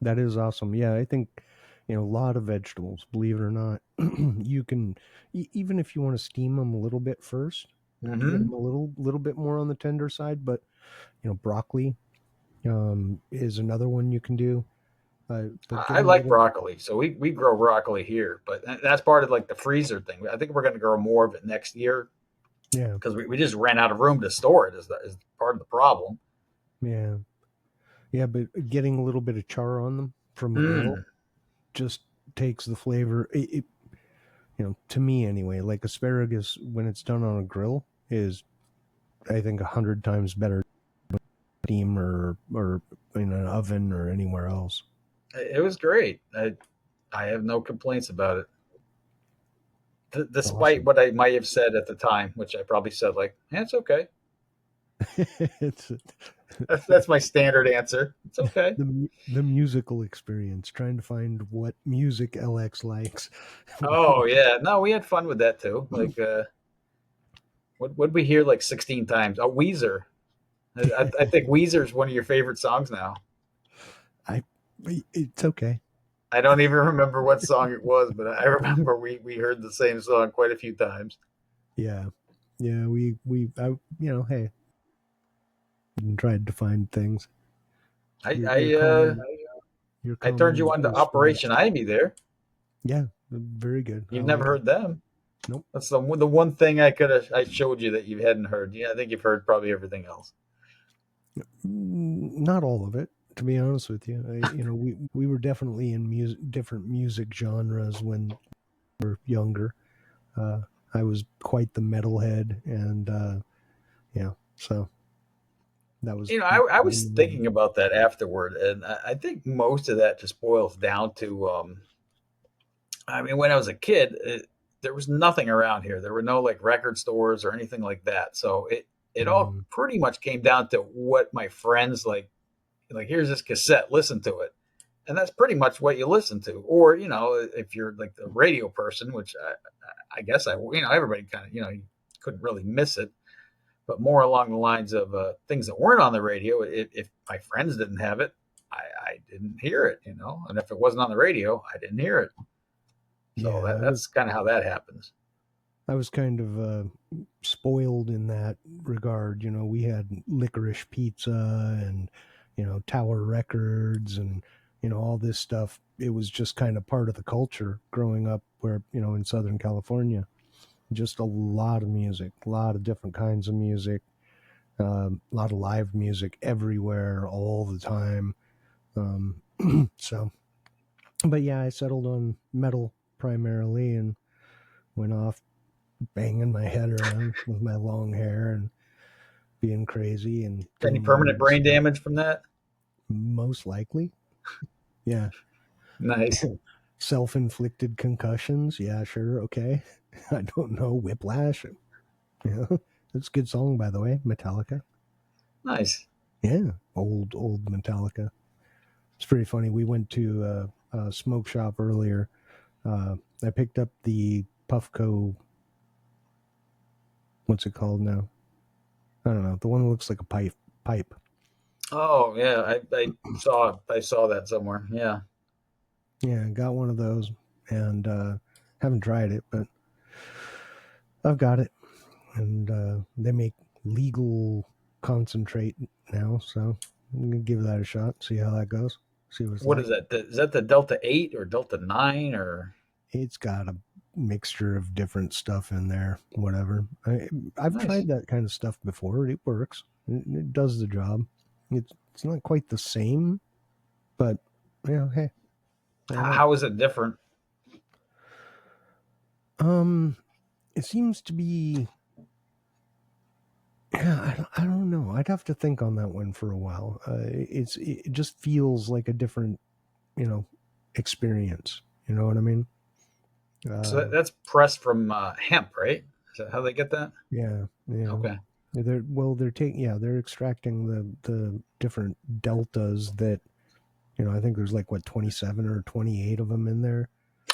Speaker 1: That is awesome. Yeah, I think a lot of vegetables. Believe it or not, you can even if you want to steam them a little bit first, get
Speaker 2: Mm-hmm.
Speaker 1: them a little bit more on the tender side. But broccoli is another one you can do. But
Speaker 2: I
Speaker 1: getting a
Speaker 2: like
Speaker 1: little,
Speaker 2: broccoli, so we grow broccoli here, but that's part of like the freezer thing. I think we're going to grow more of it next year
Speaker 1: yeah,
Speaker 2: because we just ran out of room to store it. Is part of the problem.
Speaker 1: yeah, yeah. But getting a little bit of char on them from a grill
Speaker 2: Mm.
Speaker 1: just takes the flavor. To me anyway, like asparagus when it's done on a grill is, I think, 100 times better steam or in an oven or anywhere else.
Speaker 2: It was great. I have no complaints about it, despite
Speaker 1: Awesome.
Speaker 2: what I might have said at the time, which I probably said like, it's okay.
Speaker 1: It's
Speaker 2: That's my standard answer. It's okay.
Speaker 1: the musical experience, trying to find what music LX likes.
Speaker 2: Oh yeah, no, we had fun with that too. Like, what would we hear like 16 times? Oh, Weezer. I think Weezer is one of your favorite songs now.
Speaker 1: I it's okay.
Speaker 2: I don't even remember what song it was, but I remember we heard the same song quite a few times.
Speaker 1: Yeah. Yeah, hey, tried to find things.
Speaker 2: I
Speaker 1: Your
Speaker 2: I
Speaker 1: your
Speaker 2: uh,
Speaker 1: common your
Speaker 2: I turned
Speaker 1: common
Speaker 2: you on to
Speaker 1: response.
Speaker 2: Operation Ivy there.
Speaker 1: Yeah, very good. I
Speaker 2: You've never
Speaker 1: like it.
Speaker 2: heard them.
Speaker 1: Nope.
Speaker 2: That's the one thing I showed you that you hadn't heard. Yeah, I think you've heard probably everything else.
Speaker 1: Not all of it, to be honest with you. We were definitely in different music genres when we were younger. Uh, I was quite the metalhead, and yeah, so that was
Speaker 2: I was
Speaker 1: mainly.
Speaker 2: thinking about that afterward, and I think most of that just boils down to I mean, when I was a kid, there was nothing around here. There were no like record stores or anything like that. So it all
Speaker 1: Mm,
Speaker 2: pretty much came down to what my friends like. Like, here's this cassette, listen to it, and that's pretty much what you listen to. Or if you're like the radio person, which I guess everybody kind of you couldn't really miss it, but more along the lines of things that weren't on the radio. If my friends didn't have it, I didn't hear it. And if it wasn't on the radio, I didn't hear it. So
Speaker 1: yeah,
Speaker 2: that's kind of how that happens.
Speaker 1: I was kind of spoiled in that regard. We had licorice pizza and Tower Records and all this stuff. It was just kind of part of the culture growing up where in Southern California. Just a lot of music, a lot of different kinds of music, a lot of live music everywhere, all the time. Um, so, but yeah, I settled on metal primarily and went off banging my head around with my long hair and being crazy and
Speaker 2: Any
Speaker 1: doing
Speaker 2: permanent
Speaker 1: weird
Speaker 2: brain
Speaker 1: stuff.
Speaker 2: damage from that?
Speaker 1: Most likely, yeah.
Speaker 2: Nice.
Speaker 1: Self-inflicted concussions. Yeah, sure, okay. I don't know. Whiplash. Yeah, that's a good song, by the way. Metallica.
Speaker 2: Nice.
Speaker 1: Yeah, old Metallica. It's pretty funny. We went to a smoke shop earlier. I picked up the Puffco. What's it called now? I don't know. The one that looks like a pipe. Pipe.
Speaker 2: Oh yeah, I saw that somewhere. Yeah.
Speaker 1: Yeah, got one of those, and haven't tried it, but I've got it. And they make legal concentrate now, so I'm gonna give that a shot. See how that goes. See what it's
Speaker 2: What
Speaker 1: like.
Speaker 2: is that? Is that the Delta 8 or Delta 9 or
Speaker 1: It's got a mixture of different stuff in there. Whatever. I've
Speaker 2: nice?
Speaker 1: tried that kind of stuff before. It works. It does the job. It's not quite the same, but hey, why not?
Speaker 2: How is it different?
Speaker 1: Um, it seems to be. Yeah, I don't know. I'd have to think on that one for a while. It just feels like a different, you know, experience. You know what I mean?
Speaker 2: So
Speaker 1: Uh,
Speaker 2: that's pressed from hemp, right? Is that how they get that?
Speaker 1: yeah, yeah.
Speaker 2: Okay.
Speaker 1: They're taking, yeah, they're extracting the different deltas that, I think there's like what 27 or 28 of them in there,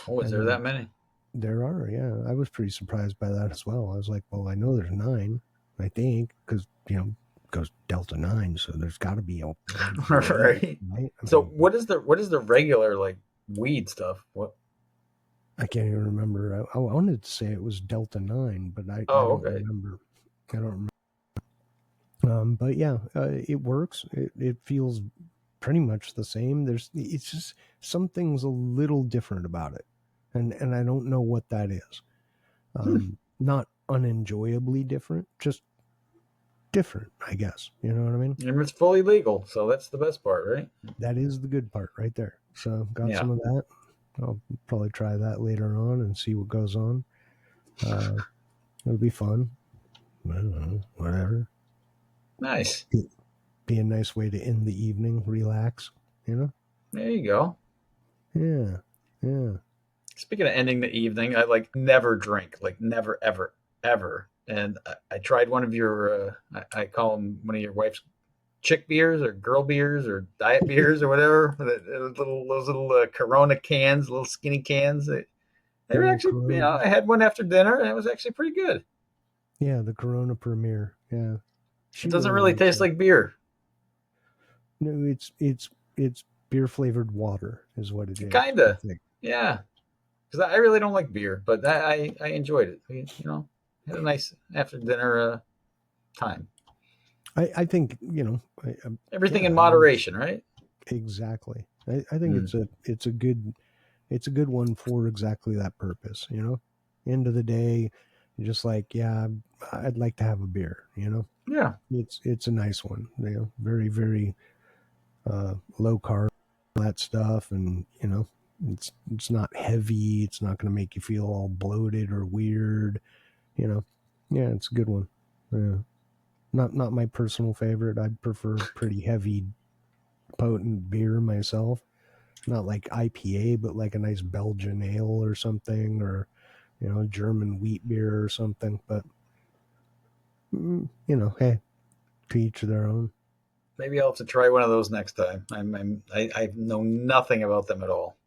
Speaker 2: Oh, is
Speaker 1: and
Speaker 2: there
Speaker 1: then
Speaker 2: that many?
Speaker 1: there are, yeah. I was pretty surprised by that as well. I was like, well, I know there's nine, I think, because it goes delta nine, so there's got to be maybe eight,
Speaker 2: Right.
Speaker 1: right? I
Speaker 2: So
Speaker 1: mean,
Speaker 2: what is the regular like weed stuff? What?
Speaker 1: I can't even remember. I wanted to say it was delta nine, but I
Speaker 2: Oh,
Speaker 1: don't
Speaker 2: okay.
Speaker 1: remember. I don't remember. But yeah, it works. It feels pretty much the same. It's just something's a little different about it, and I don't know what that is.
Speaker 2: Hmm.
Speaker 1: Not unenjoyably different, just different, I guess. You know what I mean?
Speaker 2: And it's fully legal, so that's the best part, right?
Speaker 1: That is the good part right there. So got
Speaker 2: Yeah.
Speaker 1: some of that. I'll probably try that later on and see what goes on. Uh, it'll be fun. I don't know, whatever.
Speaker 2: Nice.
Speaker 1: Be a nice way to end the evening, relax. You know?
Speaker 2: There you go.
Speaker 1: Yeah, yeah.
Speaker 2: Speaking of ending the evening, I like never drink, like never, ever, ever. And I tried one of your, I call them one of your wife's chick beers or girl beers or diet beers or whatever. Those little Corona cans, little skinny cans. They
Speaker 1: The
Speaker 2: were
Speaker 1: old
Speaker 2: actually,
Speaker 1: Coronas.
Speaker 2: I had one after dinner and it was actually pretty good.
Speaker 1: Yeah, the Corona Premier. Yeah,
Speaker 2: It
Speaker 1: she
Speaker 2: doesn't
Speaker 1: really
Speaker 2: really
Speaker 1: likes
Speaker 2: taste
Speaker 1: it.
Speaker 2: like beer.
Speaker 1: No, it's beer flavored water is what it is. I
Speaker 2: Kinda,
Speaker 1: think.
Speaker 2: yeah. Because I really don't like beer, but I enjoyed it. Had a nice after dinner time.
Speaker 1: I think
Speaker 2: Everything
Speaker 1: yeah.
Speaker 2: in
Speaker 1: I mean, it's
Speaker 2: moderation, right?
Speaker 1: exactly. I think
Speaker 2: Mm.
Speaker 1: it's a good one for exactly that purpose. End of the day, you're just like, yeah, I'd like to have a beer.
Speaker 2: Yeah.
Speaker 1: It's a nice one. Very very low carb, that stuff, and it's not heavy. It's not going to make you feel all bloated or weird. You know, yeah, it's a good one. Yeah. Not my personal favorite. I prefer pretty heavy, potent beer myself. Not like IPA, but like a nice Belgian ale or something, or German wheat beer or something. But hey, to each their own.
Speaker 2: Maybe I'll have to try one of those next time. I know nothing about them at all.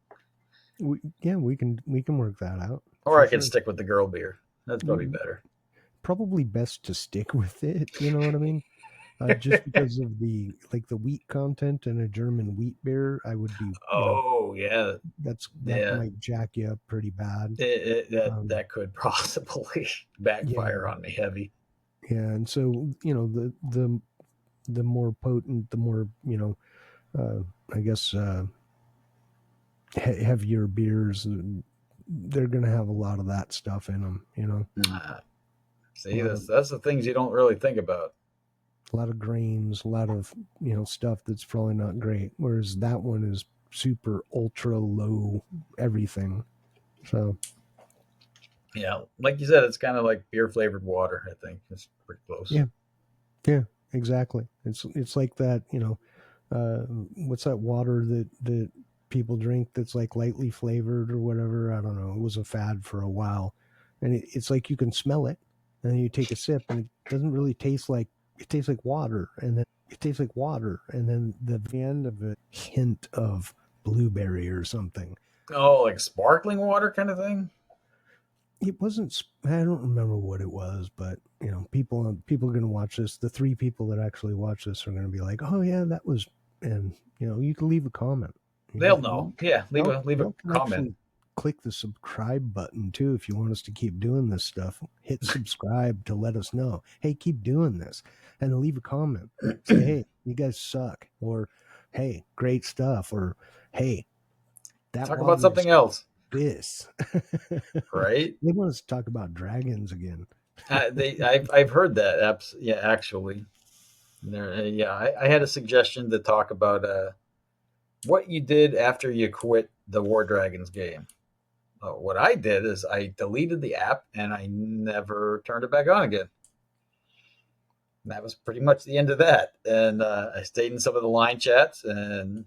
Speaker 1: Yeah, we can work that out
Speaker 2: Or
Speaker 1: for
Speaker 2: I could
Speaker 1: sure.
Speaker 2: stick with the girl beer. That's probably better.
Speaker 1: Probably best to stick with it. You know what I mean? Just because of the wheat content in a German wheat beer, I would be,
Speaker 2: Oh yeah,
Speaker 1: that
Speaker 2: yeah.
Speaker 1: might jack you up pretty bad.
Speaker 2: That
Speaker 1: Um,
Speaker 2: that could possibly
Speaker 1: yeah,
Speaker 2: backfire on me heavy.
Speaker 1: yeah, and so the more potent, the more I guess heavier beers, they're gonna have a lot of that stuff in them.
Speaker 2: Ah,
Speaker 1: A
Speaker 2: see,
Speaker 1: lot
Speaker 2: that's
Speaker 1: of
Speaker 2: that's the things you don't really think about.
Speaker 1: grains, a lot of stuff that's probably not great. Whereas that one is super ultra low everything. So
Speaker 2: Yeah, like you said, it's kind of like beer flavored water. I think it's pretty close.
Speaker 1: yeah, yeah, exactly. It's like that. What's that water that people drink that's like lightly flavored or whatever. I don't know. It was a fad for a while, and it's like you can smell it, and then you take a sip, and it doesn't really taste like it tastes like water, and then the end of a hint of blueberry or something.
Speaker 2: Oh, like sparkling water kind of thing.
Speaker 1: It wasn't. I don't remember what it was, but people are going to watch this. The three people that actually watch this are going to be like, "Oh yeah, that was," and you can leave a comment.
Speaker 2: They'll know. Yeah, leave a
Speaker 1: Y'all can
Speaker 2: comment.
Speaker 1: actually click the subscribe button too if you want us to keep doing this stuff. Hit subscribe to let us know. Hey, keep doing this, and leave a comment. Say, hey, you guys suck, or hey, great stuff, or hey, that
Speaker 2: Talk about
Speaker 1: water is
Speaker 2: something else,
Speaker 1: this.
Speaker 2: right?
Speaker 1: They want us to talk about dragons again.
Speaker 2: I've heard that. Yeah, actually, yeah, I had a suggestion to talk about what you did after you quit the War Dragons game. What I did is I deleted the app and I never turned it back on again. And that was pretty much the end of that. And I stayed in some of the line chats, and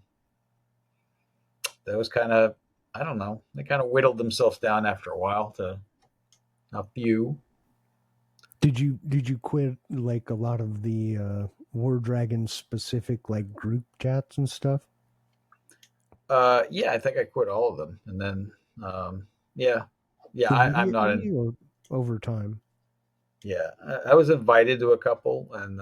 Speaker 2: that was kind of, I don't know, they kind of whittled themselves down after a while to a few.
Speaker 1: Did you quit like a lot of the War Dragon specific like group chats and stuff?
Speaker 2: Yeah, I think I quit all of them, and then yeah, yeah, I'm not in.
Speaker 1: Immediately or over time?
Speaker 2: Yeah, I was invited to a couple, and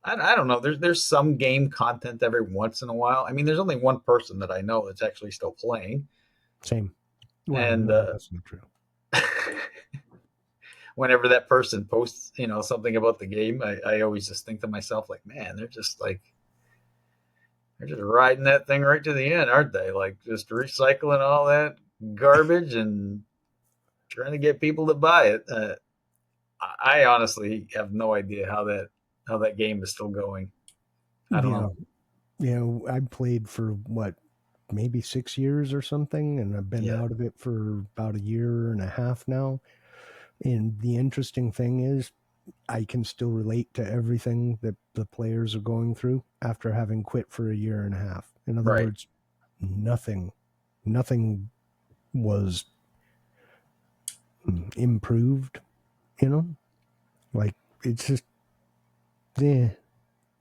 Speaker 2: I don't know. There's some game content every once in a while. I mean, there's only one person that I know that's actually still playing,
Speaker 1: Same. Well,
Speaker 2: and
Speaker 1: no, that's not true.
Speaker 2: whenever that person posts, something about the game, I always just think to myself, like, man, they're just riding that thing right to the end, aren't they? Like just recycling all that garbage and trying to get people to buy it. I honestly have no idea how that game is still going. I don't
Speaker 1: Yeah,
Speaker 2: know.
Speaker 1: I played for what, maybe 6 years or something, and I've been
Speaker 2: Yeah,
Speaker 1: out of it for about a year and a half now. And the interesting thing is, I can still relate to everything that the players are going through after having quit for a year and a half. In other
Speaker 2: right.
Speaker 1: words, nothing, nothing was improved. You know, like it's just yeah,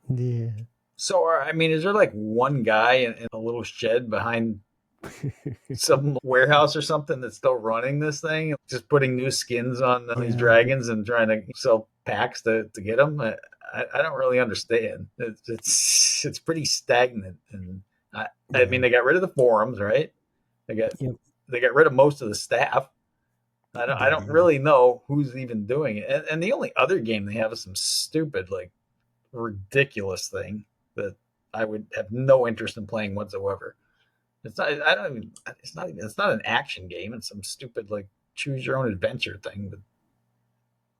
Speaker 1: yeah.
Speaker 2: So, I mean, is there like one guy in a little shed behind some warehouse or something that's still running this thing, just putting new skins on these
Speaker 1: Yeah,
Speaker 2: dragons and trying to sell packs to get them? I don't really understand. It's pretty stagnant, and I
Speaker 1: yeah,
Speaker 2: mean, they got rid of the forums, right? They got
Speaker 1: yep,
Speaker 2: they got rid of most of the staff. I
Speaker 1: they
Speaker 2: don't
Speaker 1: did.
Speaker 2: really know who's even doing it. And the only other game they have is some stupid, like ridiculous thing that I would have no interest in playing whatsoever. It's not. I don't even. It's not. It's not an action game. It's some stupid like choose your own adventure thing with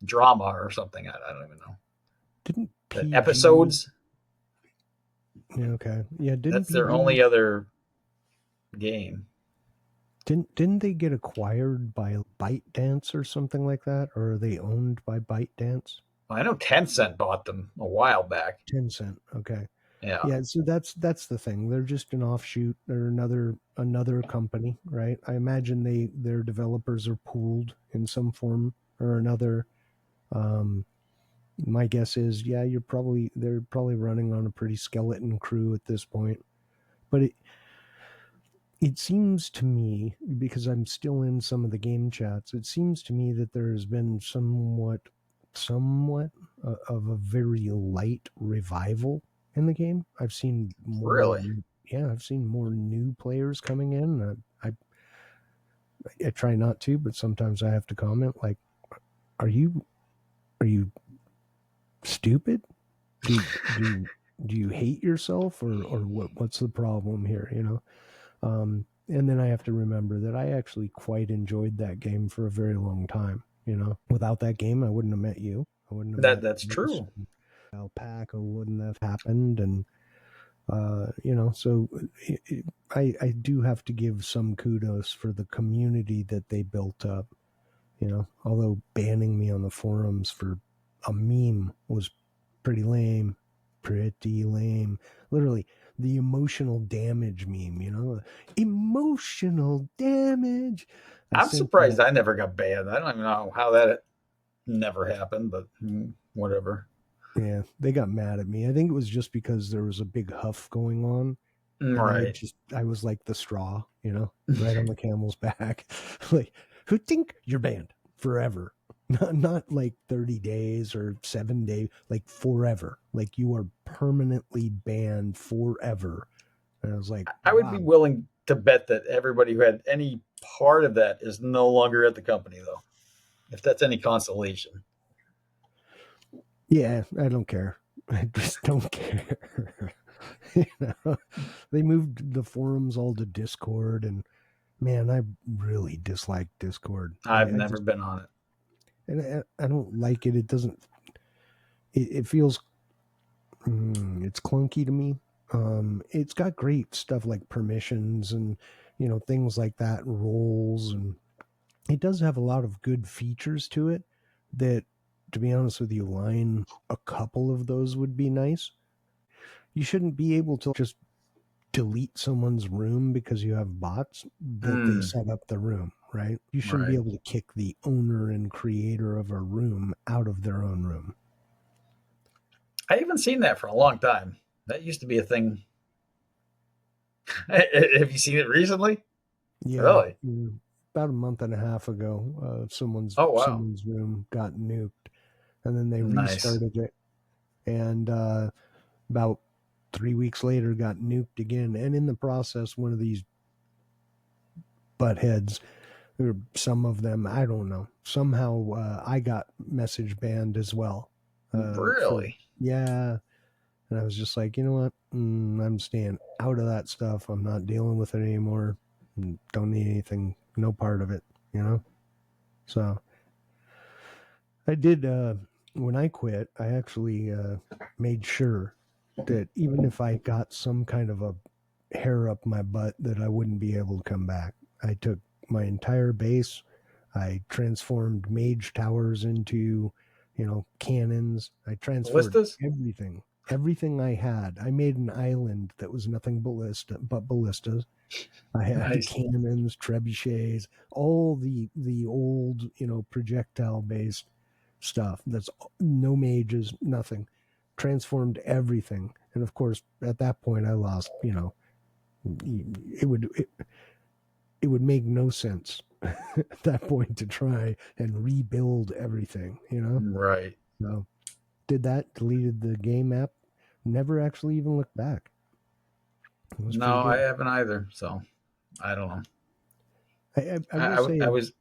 Speaker 2: drama or something. I don't even know.
Speaker 1: Didn't
Speaker 2: The
Speaker 1: PG?
Speaker 2: episodes.
Speaker 1: Yeah, okay, yeah. Didn't
Speaker 2: That's their
Speaker 1: PG?
Speaker 2: only other game.
Speaker 1: Didn't they get acquired by ByteDance or something like that, or are they owned by ByteDance?
Speaker 2: Well, I know Tencent bought them a while back.
Speaker 1: Tencent. Okay.
Speaker 2: Yeah.
Speaker 1: Yeah, so that's the thing. They're just an offshoot. They're another company, right? I imagine their developers are pooled in some form or another. Um, my guess is, yeah, they're probably running on a pretty skeleton crew at this point. But it seems to me, because I'm still in some of the game chats, it seems to me that there has been somewhat of a very light revival in the game. I've seen more,
Speaker 2: Really?
Speaker 1: yeah, I've seen more new players coming in. I try not to, but sometimes I have to comment like, "Are you stupid? Do do you hate yourself, or what's the problem here?" And then I have to remember that I actually quite enjoyed that game for a very long time. Without that game, I wouldn't have met you. I wouldn't have met
Speaker 2: That's
Speaker 1: Chris.
Speaker 2: true.
Speaker 1: Alpaca wouldn't have happened, and so I do have to give some kudos for the community that they built up. Although banning me on the forums for a meme was pretty lame, pretty lame. Literally, the emotional damage meme, emotional damage. I
Speaker 2: I'm
Speaker 1: sent
Speaker 2: surprised
Speaker 1: that.
Speaker 2: I never got banned. I don't even know how that never happened, but whatever.
Speaker 1: Yeah, they got mad at me. I think it was just because there was a big huff going on, and
Speaker 2: Right.
Speaker 1: I was like the straw, right on the camel's back. Like, who think you're banned forever? Not like 30 days or 7 days, like forever. Like you are permanently banned forever. And I was like,
Speaker 2: I would be
Speaker 1: wow.
Speaker 2: willing to bet that everybody who had any part of that is no longer at the company, though, if that's any consolation.
Speaker 1: Yeah, I don't care. I just don't care. you know, they moved the forums all to Discord, and man, I really dislike Discord.
Speaker 2: I've
Speaker 1: I
Speaker 2: never
Speaker 1: just,
Speaker 2: been on it.
Speaker 1: and I don't like it. It doesn't. It feels it's clunky to me. It's got great stuff like permissions and things like that, roles, and it does have a lot of good features to it. That, to be honest with you, line a couple of those would be nice. You shouldn't be able to just delete someone's room because you have bots that they
Speaker 2: Mm,
Speaker 1: set up the room, right? You shouldn't be
Speaker 2: right.
Speaker 1: able to kick the owner and creator of a room out of their own room.
Speaker 2: I haven't seen that for a long time. That used to be a thing. Have you seen it recently?
Speaker 1: Yeah,
Speaker 2: Really?
Speaker 1: about a month and a half ago, someone's
Speaker 2: Oh, wow.
Speaker 1: someone's room got nuked, and then they
Speaker 2: Nice.
Speaker 1: restarted it, and about 3 weeks later got nuked again. And in the process, one of these buttheads, or some of them, I don't know, somehow I got message banned as well. For
Speaker 2: Really?
Speaker 1: Yeah, and I was just like, you know what? I'm staying out of that stuff. I'm not dealing with it anymore. Don't need anything. No part of it. You know. So I did. When I quit, I actually made sure that even if I got some kind of a hair up my butt, that I wouldn't be able to come back. I took my entire base. I transformed mage towers into, cannons. I transferred
Speaker 2: Ballistas?
Speaker 1: everything I had. I made an island that was nothing but ballistas. I had
Speaker 2: Nice.
Speaker 1: cannons, trebuchets, all the old, projectile based stuff. That's no mages, nothing. Transformed everything, and of course, at that point, I lost. It would make no sense at that point to try and rebuild everything.
Speaker 2: Right.
Speaker 1: So did that, deleted the game app, never actually even looked back. It was pretty
Speaker 2: No, I
Speaker 1: good.
Speaker 2: haven't either. So I don't know.
Speaker 1: I will say
Speaker 2: I was.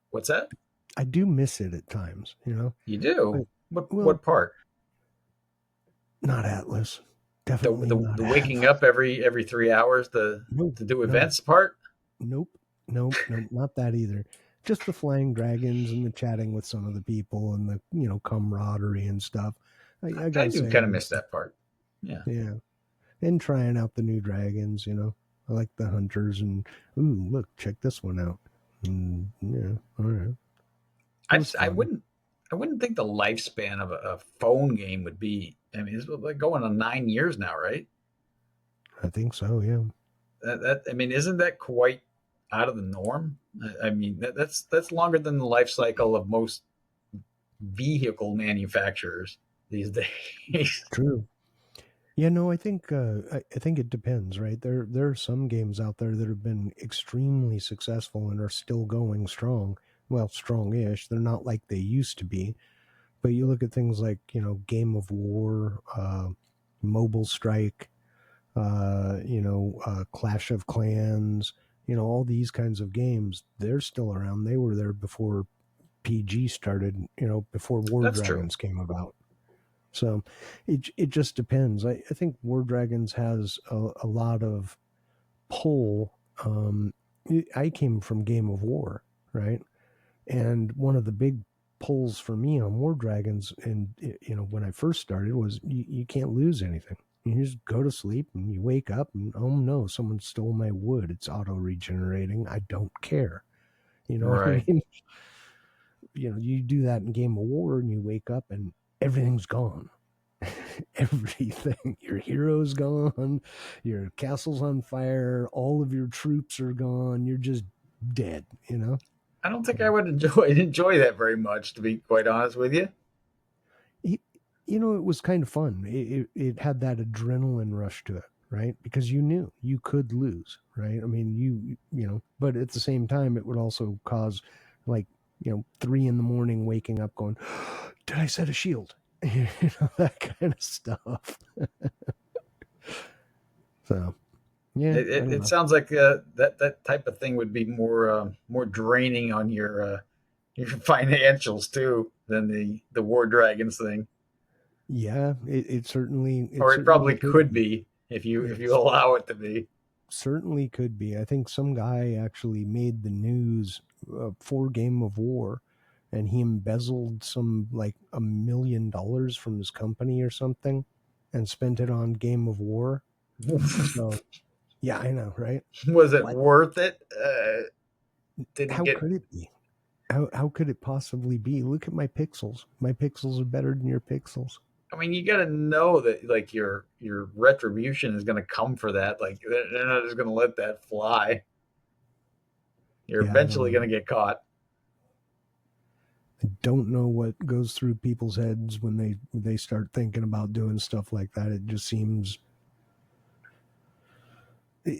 Speaker 2: What's that?
Speaker 1: I do miss it at times.
Speaker 2: You do?
Speaker 1: But,
Speaker 2: What
Speaker 1: well,
Speaker 2: part?
Speaker 1: not Atlas.
Speaker 2: The
Speaker 1: Definitely
Speaker 2: the,
Speaker 1: not
Speaker 2: the waking
Speaker 1: Atlas.
Speaker 2: up every 3 hours
Speaker 1: Nope.
Speaker 2: to do
Speaker 1: No.
Speaker 2: events part?
Speaker 1: Nope. Nope. Nope. Not that either. Just the flying dragons and the chatting with some of the people and the camaraderie and stuff. I
Speaker 2: I
Speaker 1: gotta
Speaker 2: do
Speaker 1: say, I
Speaker 2: kind of miss
Speaker 1: miss it.
Speaker 2: that part. Yeah.
Speaker 1: Yeah, and trying out the new dragons. I like the hunters, and ooh, look, check this one out. Yeah, all right, it
Speaker 2: I
Speaker 1: was
Speaker 2: just
Speaker 1: fun.
Speaker 2: I wouldn't think the lifespan of a phone game would be. I mean, it's like going on 9 years now, right?
Speaker 1: I think so. Yeah,
Speaker 2: That I mean, isn't that quite out of the norm? I mean, that's longer than the life cycle of most vehicle manufacturers these days.
Speaker 1: true. Yeah, no, I think I think it depends, right? There are some games out there that have been extremely successful and are still going strong. Well, strong-ish. They're not like they used to be. But you look at things like Game of War, Mobile Strike, Clash of Clans, all these kinds of games. They're still around. They were there before PG started. Before War
Speaker 2: That's true.
Speaker 1: Dragons came about. So it just depends. I think War Dragons has a lot of pull. I came from Game of War, right? And one of the big pulls for me on War Dragons, and when I first started, was you can't lose anything. You just go to sleep and you wake up and oh no, someone stole my wood. It's auto regenerating. I don't care. You know what I
Speaker 2: Right.
Speaker 1: mean? You do that in Game of War and you wake up and everything's gone. everything. Your hero's gone, your castle's on fire, all of your troops are gone. You're just dead, you know?
Speaker 2: I don't think I would enjoy that very much, to be quite honest with you.
Speaker 1: It, it was kind of fun. It had that adrenaline rush to it, right? Because you knew you could lose, right? I mean, but at the same time, it would also cause like, 3 in the morning waking up going, did I set a shield? That kind of stuff. So, yeah,
Speaker 2: It,
Speaker 1: I
Speaker 2: it,
Speaker 1: don't
Speaker 2: it
Speaker 1: know.
Speaker 2: sounds like that type of thing would be more draining on your financials too than the War Dragons thing,
Speaker 1: Yeah, it
Speaker 2: or it
Speaker 1: certainly
Speaker 2: probably
Speaker 1: could
Speaker 2: could
Speaker 1: be.
Speaker 2: be if you
Speaker 1: It
Speaker 2: allow it to be.
Speaker 1: certainly could be. I think some guy actually made the news for Game of War, and he embezzled some like $1 million from his company or something, and spent it on Game of War. So yeah, I know, right?
Speaker 2: Was it
Speaker 1: What?
Speaker 2: worth it? Did he
Speaker 1: How
Speaker 2: get?
Speaker 1: could it be? How could it possibly be? Look at my pixels. My pixels are better than your pixels.
Speaker 2: I mean, you got to know that like your retribution is going to come for that. Like they're not just going to let that fly. You're
Speaker 1: Yeah, I don't
Speaker 2: eventually
Speaker 1: know.
Speaker 2: going to get caught.
Speaker 1: I don't know what goes through people's heads when they start thinking about doing stuff like that. It just seems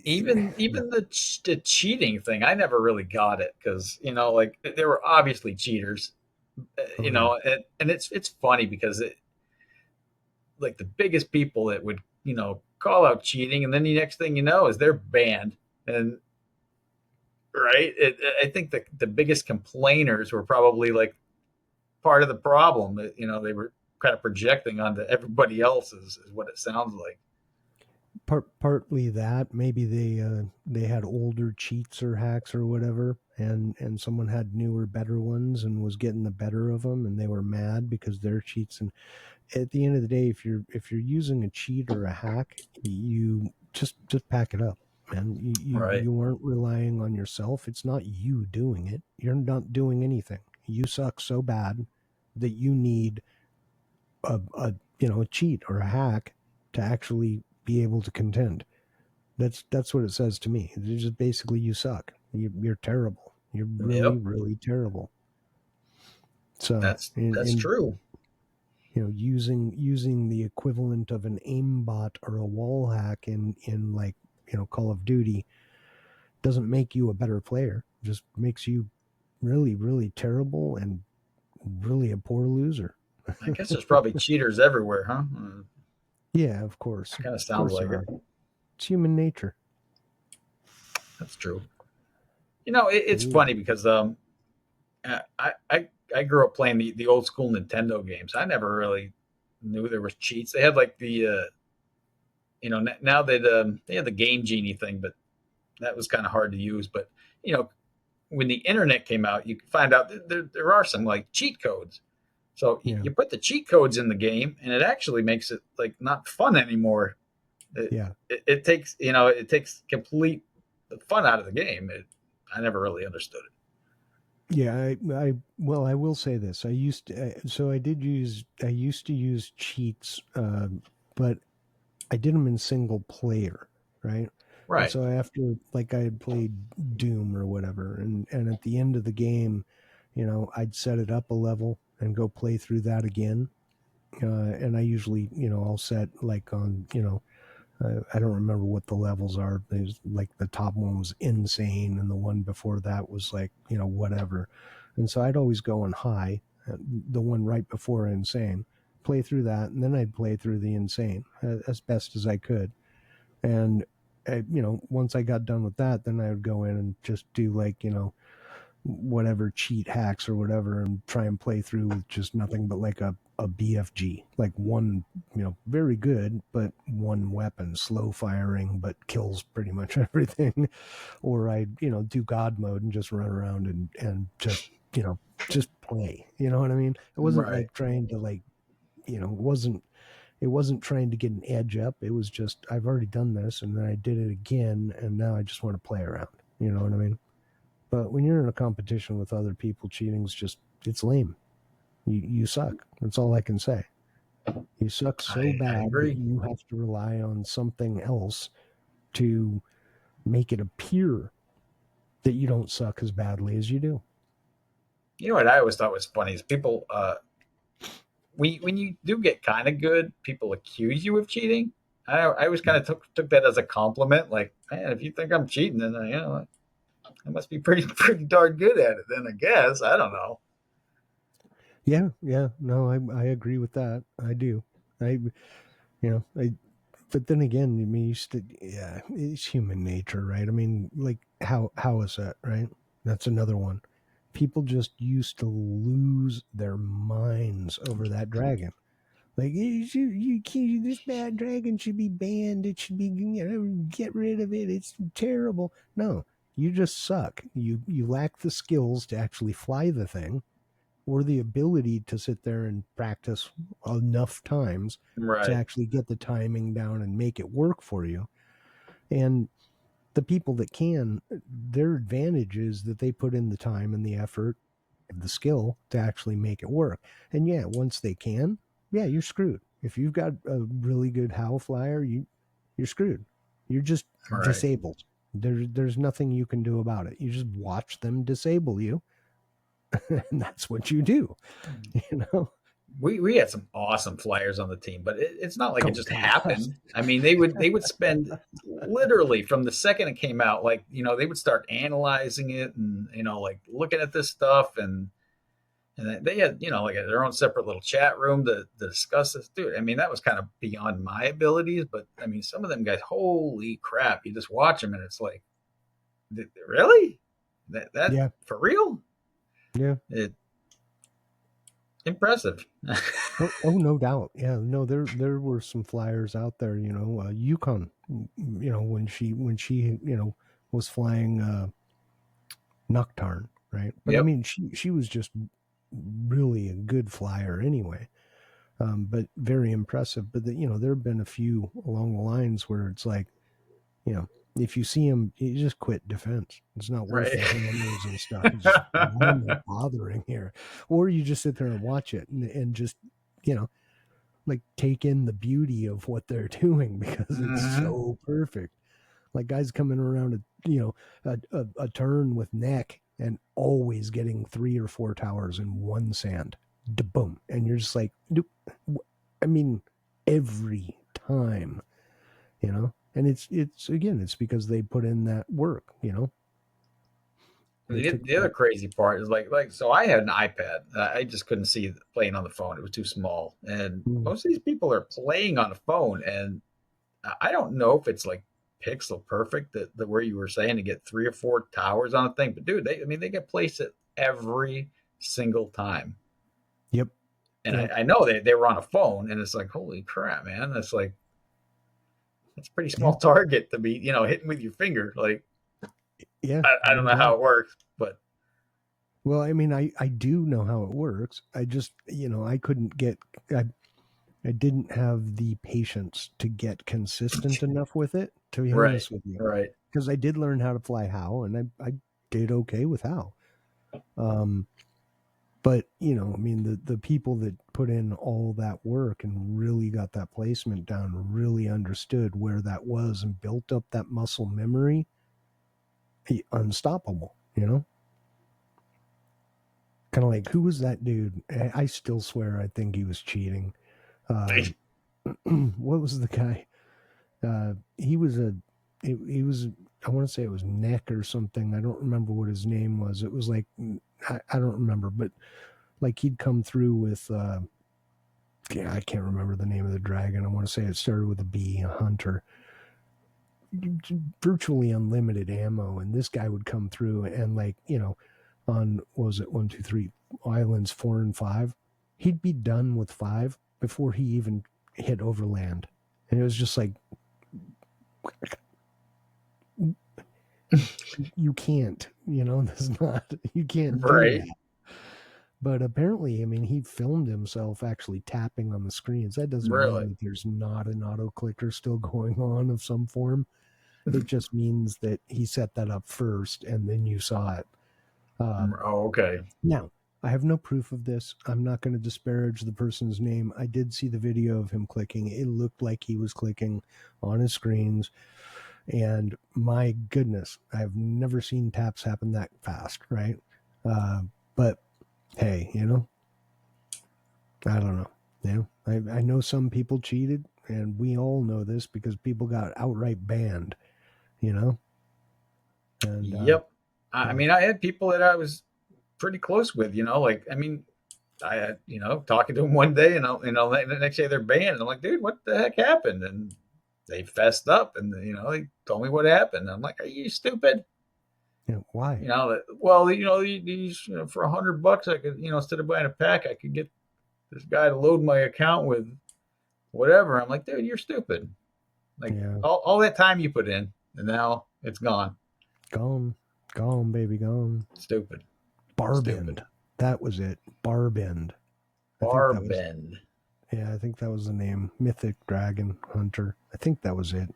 Speaker 2: Even the cheating thing, I never really got it because like they were obviously cheaters.
Speaker 1: oh yeah.
Speaker 2: And it's funny because like the biggest people that would call out cheating, and then the next thing you know is they're banned. And right, I think the biggest complainers were probably like part of the problem. That they were kind of projecting onto everybody else is what it sounds like.
Speaker 1: Partly that maybe they had older cheats or hacks or whatever, and someone had newer, better ones and was getting the better of them, and they were mad because their cheats. And at the end of the day, if you're using a cheat or a hack, you just pack it up, man.
Speaker 2: Right.
Speaker 1: You aren't relying on yourself. It's not you doing it. You're not doing anything. You suck so bad that you need a cheat or a hack to actually be able to contend. That's what it says to me. It's just basically you suck. You're terrible. You're really
Speaker 2: Yep.
Speaker 1: really terrible. So
Speaker 2: That's true.
Speaker 1: using the equivalent of an aimbot or a wall hack in like Call of Duty doesn't make you a better player. It just makes you really really terrible and really a poor loser.
Speaker 2: I guess there's probably cheaters everywhere, huh?
Speaker 1: Yeah, of course,
Speaker 2: Kind of
Speaker 1: of
Speaker 2: sounds
Speaker 1: course
Speaker 2: like
Speaker 1: there
Speaker 2: it.
Speaker 1: are. It's human nature.
Speaker 2: That's true. It's funny because I grew up playing the old school Nintendo games. I never really knew there was cheats. They had like the now they had the Game Genie thing, but that was kind of hard to use. But you know when the internet came out, you could find out that there are some like cheat codes. So
Speaker 1: Yeah,
Speaker 2: you put the cheat codes in the game, and it actually makes it like not fun anymore. It,
Speaker 1: yeah.
Speaker 2: it takes complete the fun out of the game. I never really understood it.
Speaker 1: Yeah, well, I will say this. So I used to use cheats, but I did them in single player, right? And
Speaker 2: Right.
Speaker 1: so after, like, I had played Doom or whatever, and at the end of the game, I'd set it up a level and go play through that again. And I usually, I'll set like on, I don't remember what the levels are. There's like the top one was insane, and the one before that was like whatever. And so I'd always go on high, the one right before insane, play through that, and then I'd play through the insane as best as I could. And once I got done with that, then I would go in and just do like whatever cheat hacks or whatever and try and play through with just nothing but like a BFG, like one, very good, but one weapon, slow firing, but kills pretty much everything. Or I, do God mode and just run around and just play. You know what I mean? It wasn't
Speaker 2: Right.
Speaker 1: like trying to like, it wasn't trying to get an edge up. It was just, I've already done this and then I did it again and now I just want to play around. You know what I mean? But when you're in a competition with other people, cheating's just it's lame. You suck. That's all I can say. You suck so
Speaker 2: I
Speaker 1: bad that
Speaker 2: agree.
Speaker 1: you have to rely on something else to make it appear that you don't suck as badly as you do.
Speaker 2: You know what I always thought was funny is people when you do get kind of good, people accuse you of cheating. I always kind of took that as a compliment. Like, man, if you think I'm cheating, then I must be pretty pretty darn good at it. Then I guess I don't know.
Speaker 1: Yeah, yeah, no, I agree with that. I do. I I but then again, I mean, yeah, it's human nature, right? I mean, like how is that, right? That's another one. People just used to lose their minds over that dragon. Like this bad dragon should be banned. It should be get rid of it. It's terrible. No, you just suck. You lack the skills to actually fly the thing, or the ability to sit there and practice enough times to
Speaker 2: Right,
Speaker 1: actually get the timing down and make it work for you. And the people that can, their advantage is that they put in the time and the effort, the skill to actually make it work. And yeah, once they can, yeah, you're screwed. If you've got a really good howl flyer, you're screwed. You're just
Speaker 2: right.
Speaker 1: disabled. There's nothing you can do about it. You just watch them disable you, and that's what you do. You know,
Speaker 2: We had some awesome flyers on the team, but it's not like it
Speaker 1: oh
Speaker 2: just
Speaker 1: god,
Speaker 2: happened. I mean, they would spend literally from the second it came out, like they would start analyzing it and like looking at this stuff and they had like their own separate little chat room to discuss this. Dude, I mean that was kind of beyond my abilities, but I mean some of them guys, holy crap! You just watch them and it's like, really that
Speaker 1: yeah,
Speaker 2: for real?
Speaker 1: yeah.
Speaker 2: It impressive.
Speaker 1: Oh, no doubt. Yeah, no, there were some flyers out there. Yukon. When she was flying Nocturne, right? But I
Speaker 2: Yep.
Speaker 1: mean, she was just really a good flyer anyway. But very impressive. But there have been a few along the lines where it's like, you know, if you see them, you just quit defense. It's not worth
Speaker 2: Right.
Speaker 1: the hammers and stuff. It's just, why am I bothering here? Or you just sit there and watch it and just, you know, like take in the beauty of what they're doing because it's
Speaker 2: Mhm.
Speaker 1: so perfect. Like guys coming around a turn with neck and always getting 3 or 4 towers in one sand, boom, and you're just like, I mean, every time, and it's again, it's because they put in that work. They took
Speaker 2: The other
Speaker 1: that.
Speaker 2: crazy part is like so I had an iPad. I just couldn't see playing on the phone. It was too small. And
Speaker 1: Mm,
Speaker 2: most of these people are playing on a phone and I don't know if it's like pixel perfect that where you were saying to get 3 or 4 towers on a thing, but dude, they get placed at every single time.
Speaker 1: yep,
Speaker 2: And
Speaker 1: yep,
Speaker 2: I know they were on a phone and it's like, holy crap, man. That's like that's a pretty
Speaker 1: yeah,
Speaker 2: small target to be, hitting with your finger. Like
Speaker 1: yeah,
Speaker 2: I don't
Speaker 1: no
Speaker 2: know how
Speaker 1: doubt.
Speaker 2: it works, but
Speaker 1: Well, I mean, I do know how it works. I just, I couldn't get, I didn't have the patience to get consistent enough with it, to be
Speaker 2: right,
Speaker 1: honest with you.
Speaker 2: right.
Speaker 1: Because I did learn how to fly how, and I did okay with how. Um, but, I mean, the people that put in all that work and really got that placement down, really understood where that was and built up that muscle memory, unstoppable, Kind of like, who was that dude? I still swear I think he was cheating. Uh, what was the guy? He was he was, I want to say it was Neck or something. I don't remember what his name was. It was like, I don't remember, but like he'd come through with, yeah, I can't remember the name of the dragon. I want to say it started with a B, a hunter, virtually unlimited ammo. And this guy would come through and like, on, what was it, 1, 2, 3 islands, 4 and 5, he'd be done with 5 before he even hit overland. And it was just like, you can't, there's not, you can't do
Speaker 2: Right.
Speaker 1: that. But apparently, I mean, he filmed himself actually tapping on the screens. That doesn't mean
Speaker 2: Really?
Speaker 1: that there's not an auto clicker still going on of some form. It just means that he set that up first and then you saw it.
Speaker 2: Oh, okay.
Speaker 1: Now, I have no proof of this. I'm not going to disparage the person's name. I did see the video of him clicking. It looked like he was clicking on his screens. And my goodness, I've never seen taps happen that fast, right? But hey, I don't know. I know some people cheated, and we all know this because people got outright banned, you know? And
Speaker 2: Yep. I
Speaker 1: yeah,
Speaker 2: mean, I had people that I was pretty close with, like, I mean, I had, talking to them one day, and the next day they're banned. And I'm like, dude, what the heck happened? And they fessed up, and they told me what happened. I'm like, are you stupid?
Speaker 1: why?
Speaker 2: Well, these, for $100, I could, instead of buying a pack, I could get this guy to load my account with whatever. I'm like, dude, you're stupid. Like
Speaker 1: Yeah,
Speaker 2: all that time you put in, and now it's gone.
Speaker 1: gone, gone, baby, gone.
Speaker 2: Stupid, stupid.
Speaker 1: Barbend. That was it. Barbend. I think
Speaker 2: Bar
Speaker 1: that was,
Speaker 2: bend.
Speaker 1: yeah, I think that was the name. Mythic Dragon Hunter. I think that was it.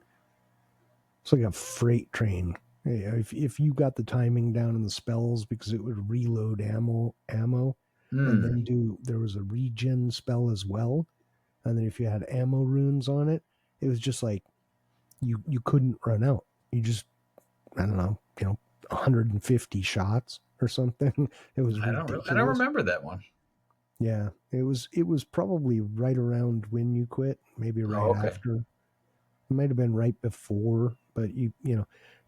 Speaker 1: It's like a freight train. If you got the timing down in the spells, because it would reload ammo, and
Speaker 2: Hmm.
Speaker 1: then there was a regen spell as well. And then if you had ammo runes on it, it was just like you couldn't run out. You just, I don't know, 150 shots or something. It was
Speaker 2: I don't
Speaker 1: ridiculous.
Speaker 2: remember that one.
Speaker 1: Yeah, it was probably right around when you quit, maybe
Speaker 2: Oh,
Speaker 1: right
Speaker 2: okay.
Speaker 1: after. It might have been right before, but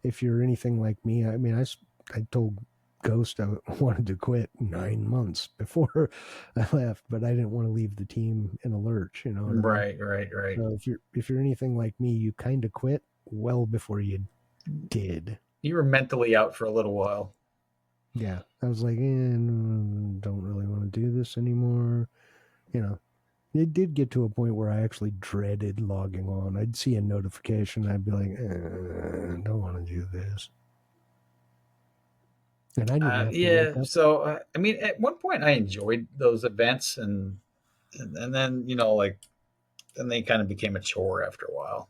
Speaker 1: if you're anything like me, I mean, I told Ghost I wanted to quit 9 months before I left, but I didn't want to leave the team in a lurch. You know what I mean?
Speaker 2: Right, right, right.
Speaker 1: So if you're anything like me, you kind of quit well before you did.
Speaker 2: You were mentally out for a little while.
Speaker 1: Yeah, I was like, don't really want to do this anymore. You know, it did get to a point where I actually dreaded logging on. I'd see a notification, I'd be like, don't want to do this. And I didn't have to
Speaker 2: Yeah.
Speaker 1: wake up.
Speaker 2: So I mean, at one point I enjoyed those events, and then like then they kind of became a chore after a while.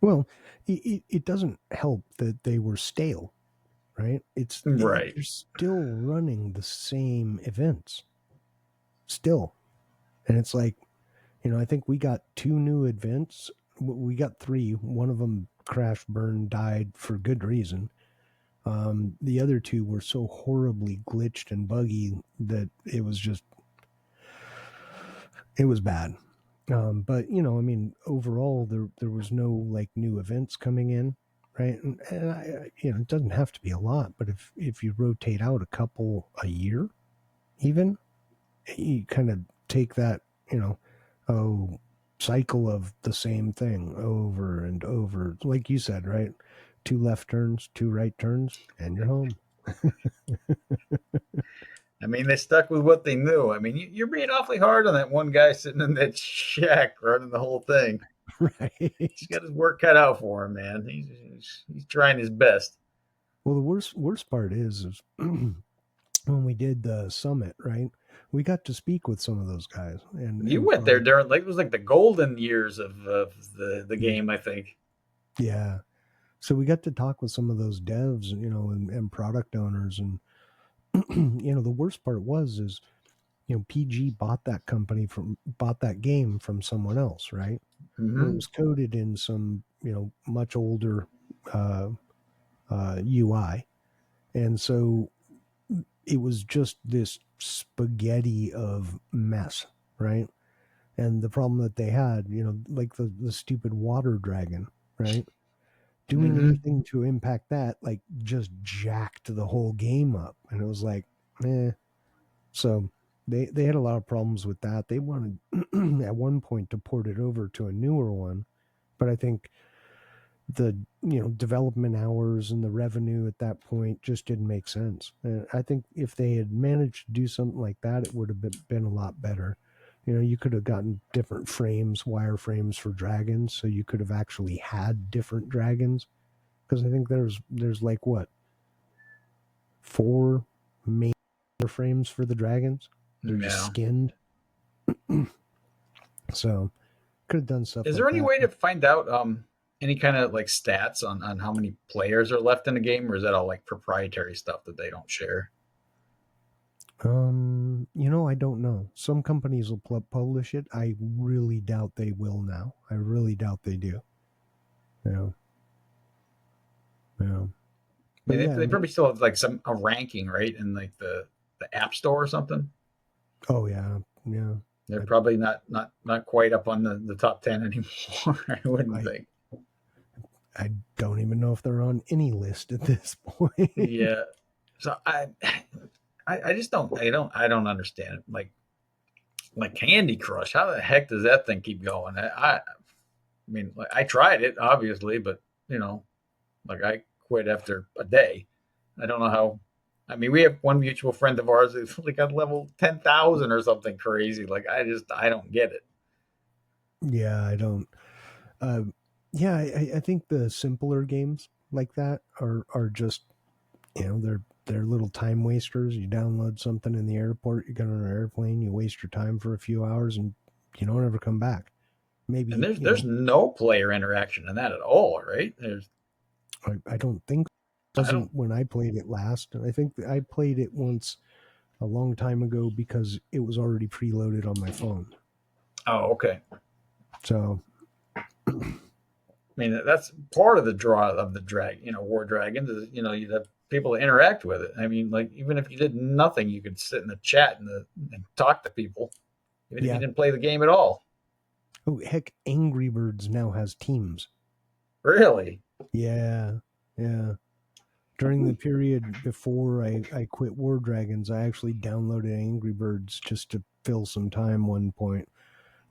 Speaker 1: Well, it doesn't help that they were stale, right?
Speaker 2: Right.
Speaker 1: They're still running the same events, still. And it's like, I think we got two new events. We got three. One of them crashed, burned, died for good reason. The other two were so horribly glitched and buggy that it was bad. But I mean, overall, there was no like new events coming in, right? It doesn't have to be a lot, but if you rotate out a couple a year, even you kind of take that, oh, cycle of the same thing over and over, like you said, right? Two left turns, two right turns, and you're home.
Speaker 2: I mean, they stuck with what they knew. I mean, you're being awfully hard on that one guy sitting in that shack running the whole thing. He's
Speaker 1: Right.
Speaker 2: got his work cut out for him, man. He's trying his best.
Speaker 1: Well, the worst part is when we did the summit, right? We got to speak with some of those guys, and
Speaker 2: You
Speaker 1: and
Speaker 2: went there
Speaker 1: from
Speaker 2: during like it was like the golden years of the game, I think.
Speaker 1: yeah, so we got to talk with some of those devs, and product owners, and the worst part is PG bought that game from someone else, right? And it
Speaker 2: Mm-hmm.
Speaker 1: was coded in some much older uh, UI, and so it was just this spaghetti of mess, right? And the problem that they had, like the stupid water dragon, right? Doing
Speaker 2: Mm-hmm.
Speaker 1: anything to impact that, like, just jacked the whole game up, and it was like, eh. So they had a lot of problems with that. They wanted at one point to port it over to a newer one, but I think the development hours and the revenue at that point just didn't make sense. I think if they had managed to do something like that, it would have been a lot better. You could have gotten different frames, wireframes for dragons, so you could have actually had different dragons. Because I think there's like what, four main frames for the dragons. They're just
Speaker 2: Yeah.
Speaker 1: skinned. So could have done stuff
Speaker 2: Is there
Speaker 1: like
Speaker 2: any
Speaker 1: that.
Speaker 2: way to
Speaker 1: But
Speaker 2: find out any kind of like stats on how many players are left in a game, or is that all like proprietary stuff that they don't share?
Speaker 1: I don't know. Some companies will publish it. I really doubt they will now. I really doubt they do. Yeah, yeah.
Speaker 2: I
Speaker 1: But
Speaker 2: mean,
Speaker 1: yeah,
Speaker 2: they probably still have like some a ranking, right, in like the App Store or something.
Speaker 1: oh yeah, yeah.
Speaker 2: They're
Speaker 1: I,
Speaker 2: probably not quite up on the top 10 anymore. I wouldn't
Speaker 1: I,
Speaker 2: think.
Speaker 1: I don't even know if they're on any list at this point.
Speaker 2: Yeah. So I just don't understand it. Like Candy Crush. How the heck does that thing keep going? I mean, like I tried it obviously, but you know, like I quit after a day. I don't know how. I mean, we have one mutual friend of ours who's like at level 10,000 or something crazy. Like I don't get it.
Speaker 1: Yeah, I don't. Uh, yeah, I think the simpler games like that are just they're little time wasters. You download something in the airport, you get on an airplane, you waste your time for a few hours, and you don't ever come back.
Speaker 2: And
Speaker 1: Maybe
Speaker 2: there's no player interaction in that at all, right? There's
Speaker 1: I don't think it
Speaker 2: I don't.
Speaker 1: wasn't when I played it last. I think I played it once a long time ago because it was already preloaded on my phone.
Speaker 2: Oh, okay.
Speaker 1: So
Speaker 2: I mean, that's part of the draw of the War Dragons is you'd have people to interact with it. I mean, like even if you did nothing, you could sit in the chat and talk to people, even if you
Speaker 1: yeah.
Speaker 2: didn't play the game at all.
Speaker 1: Oh heck, Angry Birds now has teams.
Speaker 2: Really?
Speaker 1: Yeah, yeah. During the period before I quit War Dragons, I actually downloaded Angry Birds just to fill some time one point.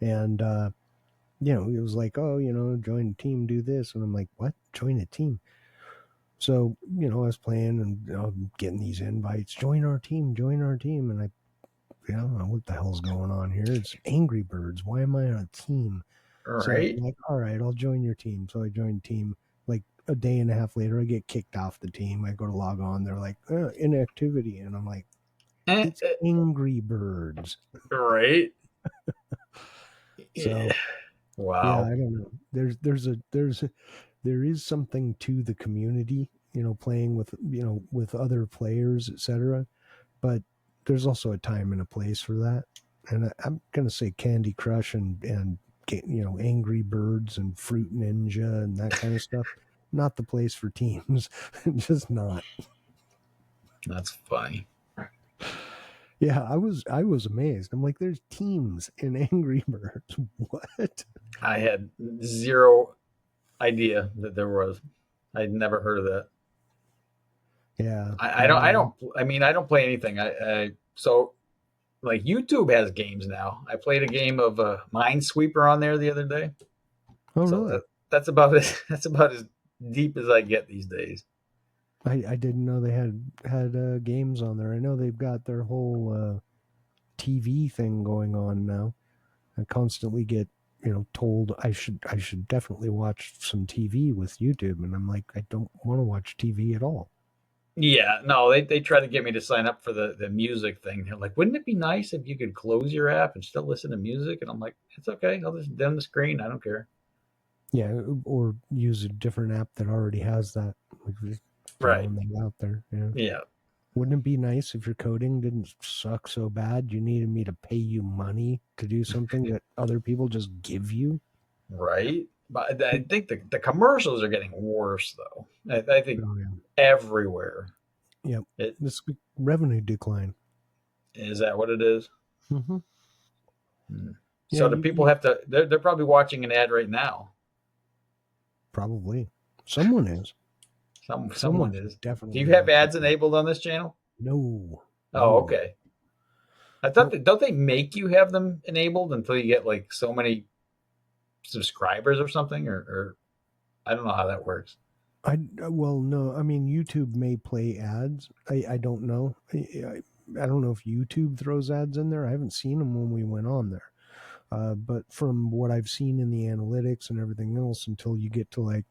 Speaker 1: And it was like, oh, join a team, do this. And I'm like, what? Join a team. So, I was playing and getting these invites, join our team. And I don't know what the hell's going on here. It's Angry Birds. Why am I on a team?
Speaker 2: All
Speaker 1: So I'm
Speaker 2: right.
Speaker 1: like, all right, I'll join your team. So I joined team. Like a day and a half later, I get kicked off the team. I go to log on. They're like, inactivity. And I'm like, it's
Speaker 2: Eh,
Speaker 1: Angry Birds.
Speaker 2: right.
Speaker 1: So yeah,
Speaker 2: Wow.
Speaker 1: I don't know. There is something to the community, playing with other players, etc. But there's also a time and a place for that. And I'm gonna say Candy Crush and Angry Birds and Fruit Ninja and that kind of stuff. Not the place for teams. Just not.
Speaker 2: That's funny.
Speaker 1: Yeah, I was amazed. I'm like, there's teams in Angry Birds. What?
Speaker 2: I had zero idea that there was. I'd never heard of that.
Speaker 1: Yeah,
Speaker 2: I don't. I
Speaker 1: no.
Speaker 2: don't. I mean, I don't play anything. So like YouTube has games now. I played a game of Minesweeper on there the other day.
Speaker 1: Oh,
Speaker 2: So
Speaker 1: really?
Speaker 2: that's about it. That's about as deep as I get these days.
Speaker 1: I didn't know they had games on there. I know they've got their whole TV thing going on now. I constantly get told I should definitely watch some TV with YouTube, and I'm like, I don't want to watch TV at all.
Speaker 2: Yeah, no, they try to get me to sign up for the music thing. They're like, wouldn't it be nice if you could close your app and still listen to music? And I'm like, it's okay. I'll just dim the screen. I don't care.
Speaker 1: Yeah, or use a different app that already has that. Like just
Speaker 2: Right.
Speaker 1: throwing that out there. Yeah.
Speaker 2: Yeah.
Speaker 1: Wouldn't it be nice if your coding didn't suck so bad you needed me to pay you money to do something that other people just give you?
Speaker 2: Right. But I think the commercials are getting worse though. I think
Speaker 1: Oh yeah.
Speaker 2: everywhere.
Speaker 1: Yep.
Speaker 2: It
Speaker 1: This revenue decline.
Speaker 2: is that what it is.
Speaker 1: Mm-hmm.
Speaker 2: Hmm.
Speaker 1: Yeah,
Speaker 2: So the people have to. They're probably watching an ad right now.
Speaker 1: probably. Someone is.
Speaker 2: Someone
Speaker 1: Someone's
Speaker 2: is. Do you
Speaker 1: definitely
Speaker 2: have
Speaker 1: watching.
Speaker 2: ads enabled on this channel?
Speaker 1: No,
Speaker 2: Oh,
Speaker 1: no,
Speaker 2: okay. I thought
Speaker 1: no.
Speaker 2: that don't they make you have them enabled until you get like so many subscribers or something, or I don't know how that works.
Speaker 1: Well, no. I mean, YouTube may play ads. I don't know. I don't know if YouTube throws ads in there. I haven't seen them when we went on there. But from what I've seen in the analytics and everything else, until you get to like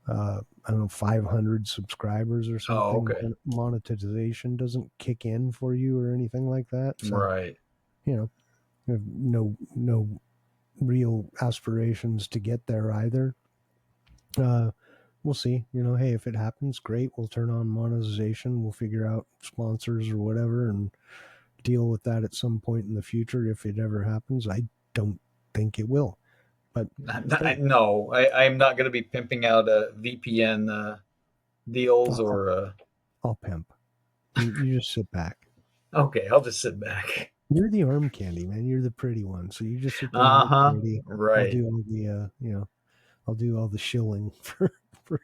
Speaker 1: I don't know 500 subscribers or
Speaker 2: Oh,
Speaker 1: something,
Speaker 2: okay.
Speaker 1: monetization doesn't kick in for you or anything like that. So
Speaker 2: Right.
Speaker 1: you know, I have no real aspirations to get there either. Uh, we'll see. Hey, if it happens, great. We'll turn on monetization. We'll figure out sponsors or whatever and deal with that at some point in the future if it ever happens. I don't think it will. But hey,
Speaker 2: No, I'm not going to be pimping out VPN deals
Speaker 1: I'll,
Speaker 2: or.
Speaker 1: I'll pimp. You just sit back.
Speaker 2: Okay, I'll just sit back.
Speaker 1: You're the arm candy, man. You're the pretty one. So you just sit there and
Speaker 2: Uh
Speaker 1: look
Speaker 2: huh.
Speaker 1: pretty. I'll
Speaker 2: Right.
Speaker 1: do all the, I'll do all the shilling for, for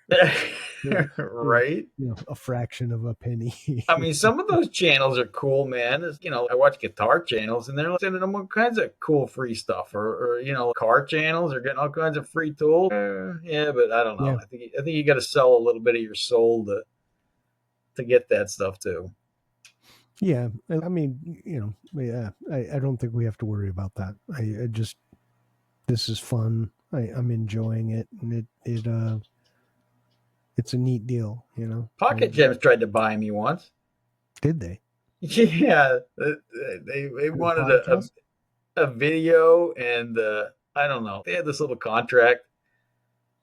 Speaker 2: Right.
Speaker 1: a fraction of a penny.
Speaker 2: I mean, some of those channels are cool, man. I watch guitar channels, and they're sending them all kinds of cool free stuff, or car channels are getting all kinds of free tools. Yeah, but I don't know.
Speaker 1: Yeah,
Speaker 2: I think you got to sell a little bit of your soul to get that stuff too.
Speaker 1: yeah. I mean, yeah. I don't think we have to worry about that. I just this is fun. I'm enjoying it, and it's a neat deal.
Speaker 2: Pocket Gems tried to buy me once.
Speaker 1: Did they
Speaker 2: Yeah, they
Speaker 1: for the
Speaker 2: wanted
Speaker 1: podcast?
Speaker 2: a video, and I don't know. They had this little contract,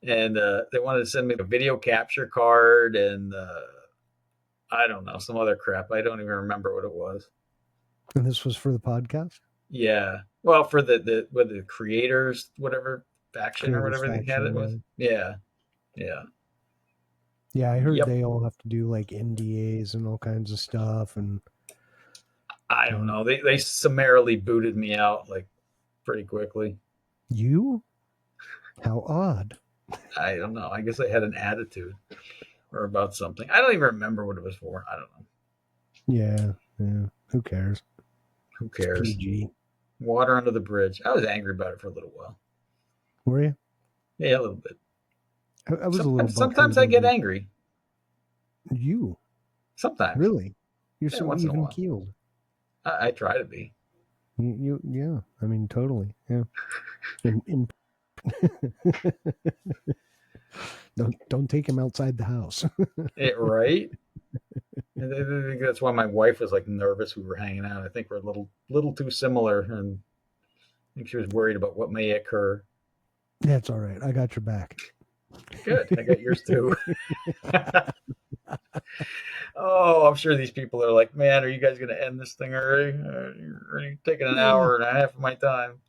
Speaker 2: and they wanted to send me a video capture card, and I don't know, some other crap. I don't even remember what it was.
Speaker 1: And this was for the podcast
Speaker 2: Yeah. Well, for the creators, whatever faction or
Speaker 1: creators
Speaker 2: whatever they had it
Speaker 1: faction.
Speaker 2: was. Yeah. Yeah.
Speaker 1: Yeah, I heard
Speaker 2: Yep.
Speaker 1: they all have to do like NDAs and all kinds of stuff, and
Speaker 2: I don't
Speaker 1: and
Speaker 2: know. They summarily booted me out like pretty quickly.
Speaker 1: you? How odd.
Speaker 2: I don't know. I guess I had an attitude or about something. I don't even remember what it was for. I don't know.
Speaker 1: Yeah, yeah. Who cares?
Speaker 2: Who
Speaker 1: It's
Speaker 2: cares?
Speaker 1: PG.
Speaker 2: Water under the bridge. I was angry about it for a little while.
Speaker 1: Were you?
Speaker 2: Yeah, a little bit.
Speaker 1: I was a little
Speaker 2: Sometimes
Speaker 1: butthurt
Speaker 2: I get
Speaker 1: over
Speaker 2: angry.
Speaker 1: you.
Speaker 2: Sometimes.
Speaker 1: Really? You're
Speaker 2: Yeah,
Speaker 1: so
Speaker 2: once in a
Speaker 1: even
Speaker 2: while.
Speaker 1: keeled.
Speaker 2: I try to be.
Speaker 1: Yeah. I mean, totally. Yeah. In don't take him outside the house.
Speaker 2: Right? And I think that's why my wife was like nervous we were hanging out. I think we're a little too similar, and I think she was worried about what may occur.
Speaker 1: That's all right. I got your back.
Speaker 2: Good, I got yours too. Oh, I'm sure these people are like, man, are you guys going to end this thing already? Are you taking an
Speaker 1: Yeah.
Speaker 2: hour and a half of my time?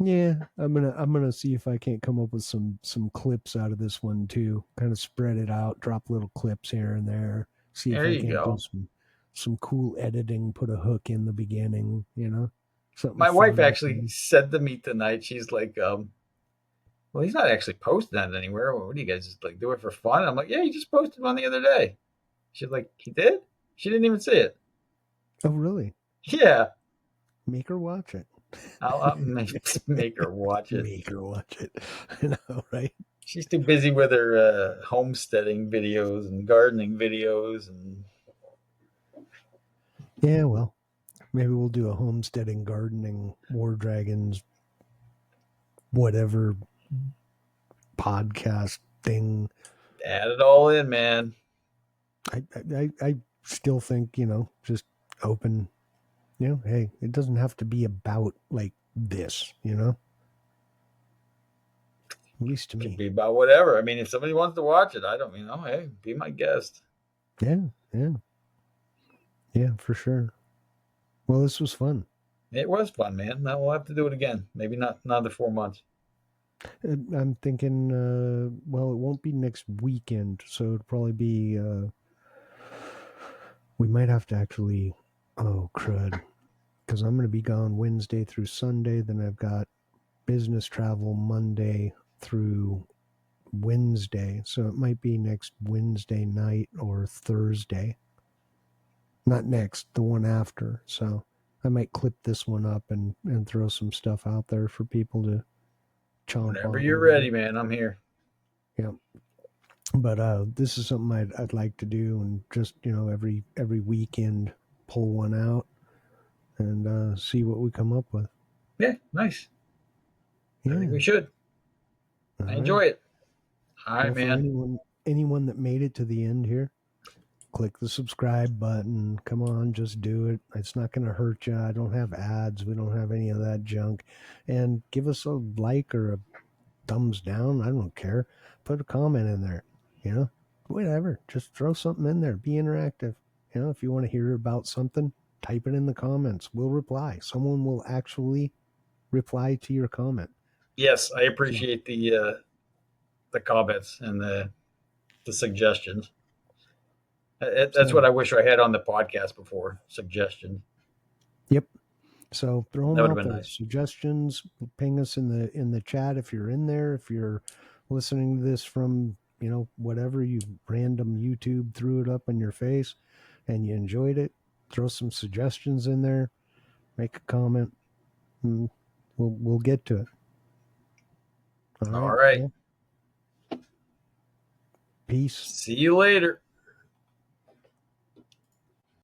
Speaker 1: Yeah, I'm gonna see if I can't come up with some clips out of this one too. Kind of spread it out, drop little clips here and there. See if
Speaker 2: There
Speaker 1: I
Speaker 2: you
Speaker 1: can't do
Speaker 2: go.
Speaker 1: some cool editing. Put a hook in the beginning. Something
Speaker 2: My wife
Speaker 1: fun.
Speaker 2: actually said to me tonight, she's like, well, he's not actually posting that anywhere. What do you guys just like do it for fun? I'm like, yeah, he just posted one the other day. She's like, he did? She didn't even see it.
Speaker 1: Oh, really?
Speaker 2: Yeah,
Speaker 1: Make her watch it.
Speaker 2: I'll make her watch it.
Speaker 1: Make her watch it. I know, right?
Speaker 2: She's too busy with her homesteading videos and gardening videos, and
Speaker 1: Yeah. Well, maybe we'll do a homesteading, gardening, war dragons, whatever podcast thing.
Speaker 2: add it all in, man.
Speaker 1: I still think just open. Hey, it doesn't have to be about like this. At least to
Speaker 2: Could
Speaker 1: me.
Speaker 2: be about whatever. I mean, if somebody wants to watch it, I don't, hey, be my guest.
Speaker 1: Yeah, yeah, yeah, for sure. Well, this was fun.
Speaker 2: It was fun, man. Now we'll have to do it again. Maybe not another 4 months.
Speaker 1: I'm thinking. Well, it won't be next weekend, so it'll probably be. We might have to actually. Oh crud! Because I'm going to be gone Wednesday through Sunday. Then I've got business travel Monday through Wednesday, so it might be next Wednesday night or Thursday. Not next, the one after. So I might clip this one up and throw some stuff out there for people to chomp
Speaker 2: Whenever
Speaker 1: on.
Speaker 2: you're ready, man, I'm here.
Speaker 1: Yeah. But this is something I'd like to do, and just every weekend pull one out and see what we come up with.
Speaker 2: Yeah, nice. I think
Speaker 1: Yeah.
Speaker 2: we should.
Speaker 1: All
Speaker 2: I
Speaker 1: right.
Speaker 2: enjoy it. All right,
Speaker 1: Well, for
Speaker 2: man.
Speaker 1: anyone that made it to the end here, click the subscribe button. Come on, just do it. It's not going to hurt you. I don't have ads. We don't have any of that junk. And give us a like or a thumbs down. I don't care. Put a comment in there. You know, whatever. Just throw something in there. Be interactive. You know, if you want to hear about something, type it in the comments. We'll reply. Someone will actually reply to your comment.
Speaker 2: Yes, I
Speaker 1: So,
Speaker 2: appreciate the comments and the suggestions. That's what
Speaker 1: so
Speaker 2: I wish I had on the podcast before. Suggestions.
Speaker 1: yep. So throw
Speaker 2: That
Speaker 1: them
Speaker 2: would have
Speaker 1: out
Speaker 2: been
Speaker 1: there.
Speaker 2: nice.
Speaker 1: Suggestions. Ping us in the chat if you're in there. If you're listening to this from whatever you random YouTube threw it up in your face, and you enjoyed it, throw some suggestions in there. Make a comment. And we'll get to it. All
Speaker 2: All
Speaker 1: right.
Speaker 2: right.
Speaker 1: Well, peace.
Speaker 2: See you later.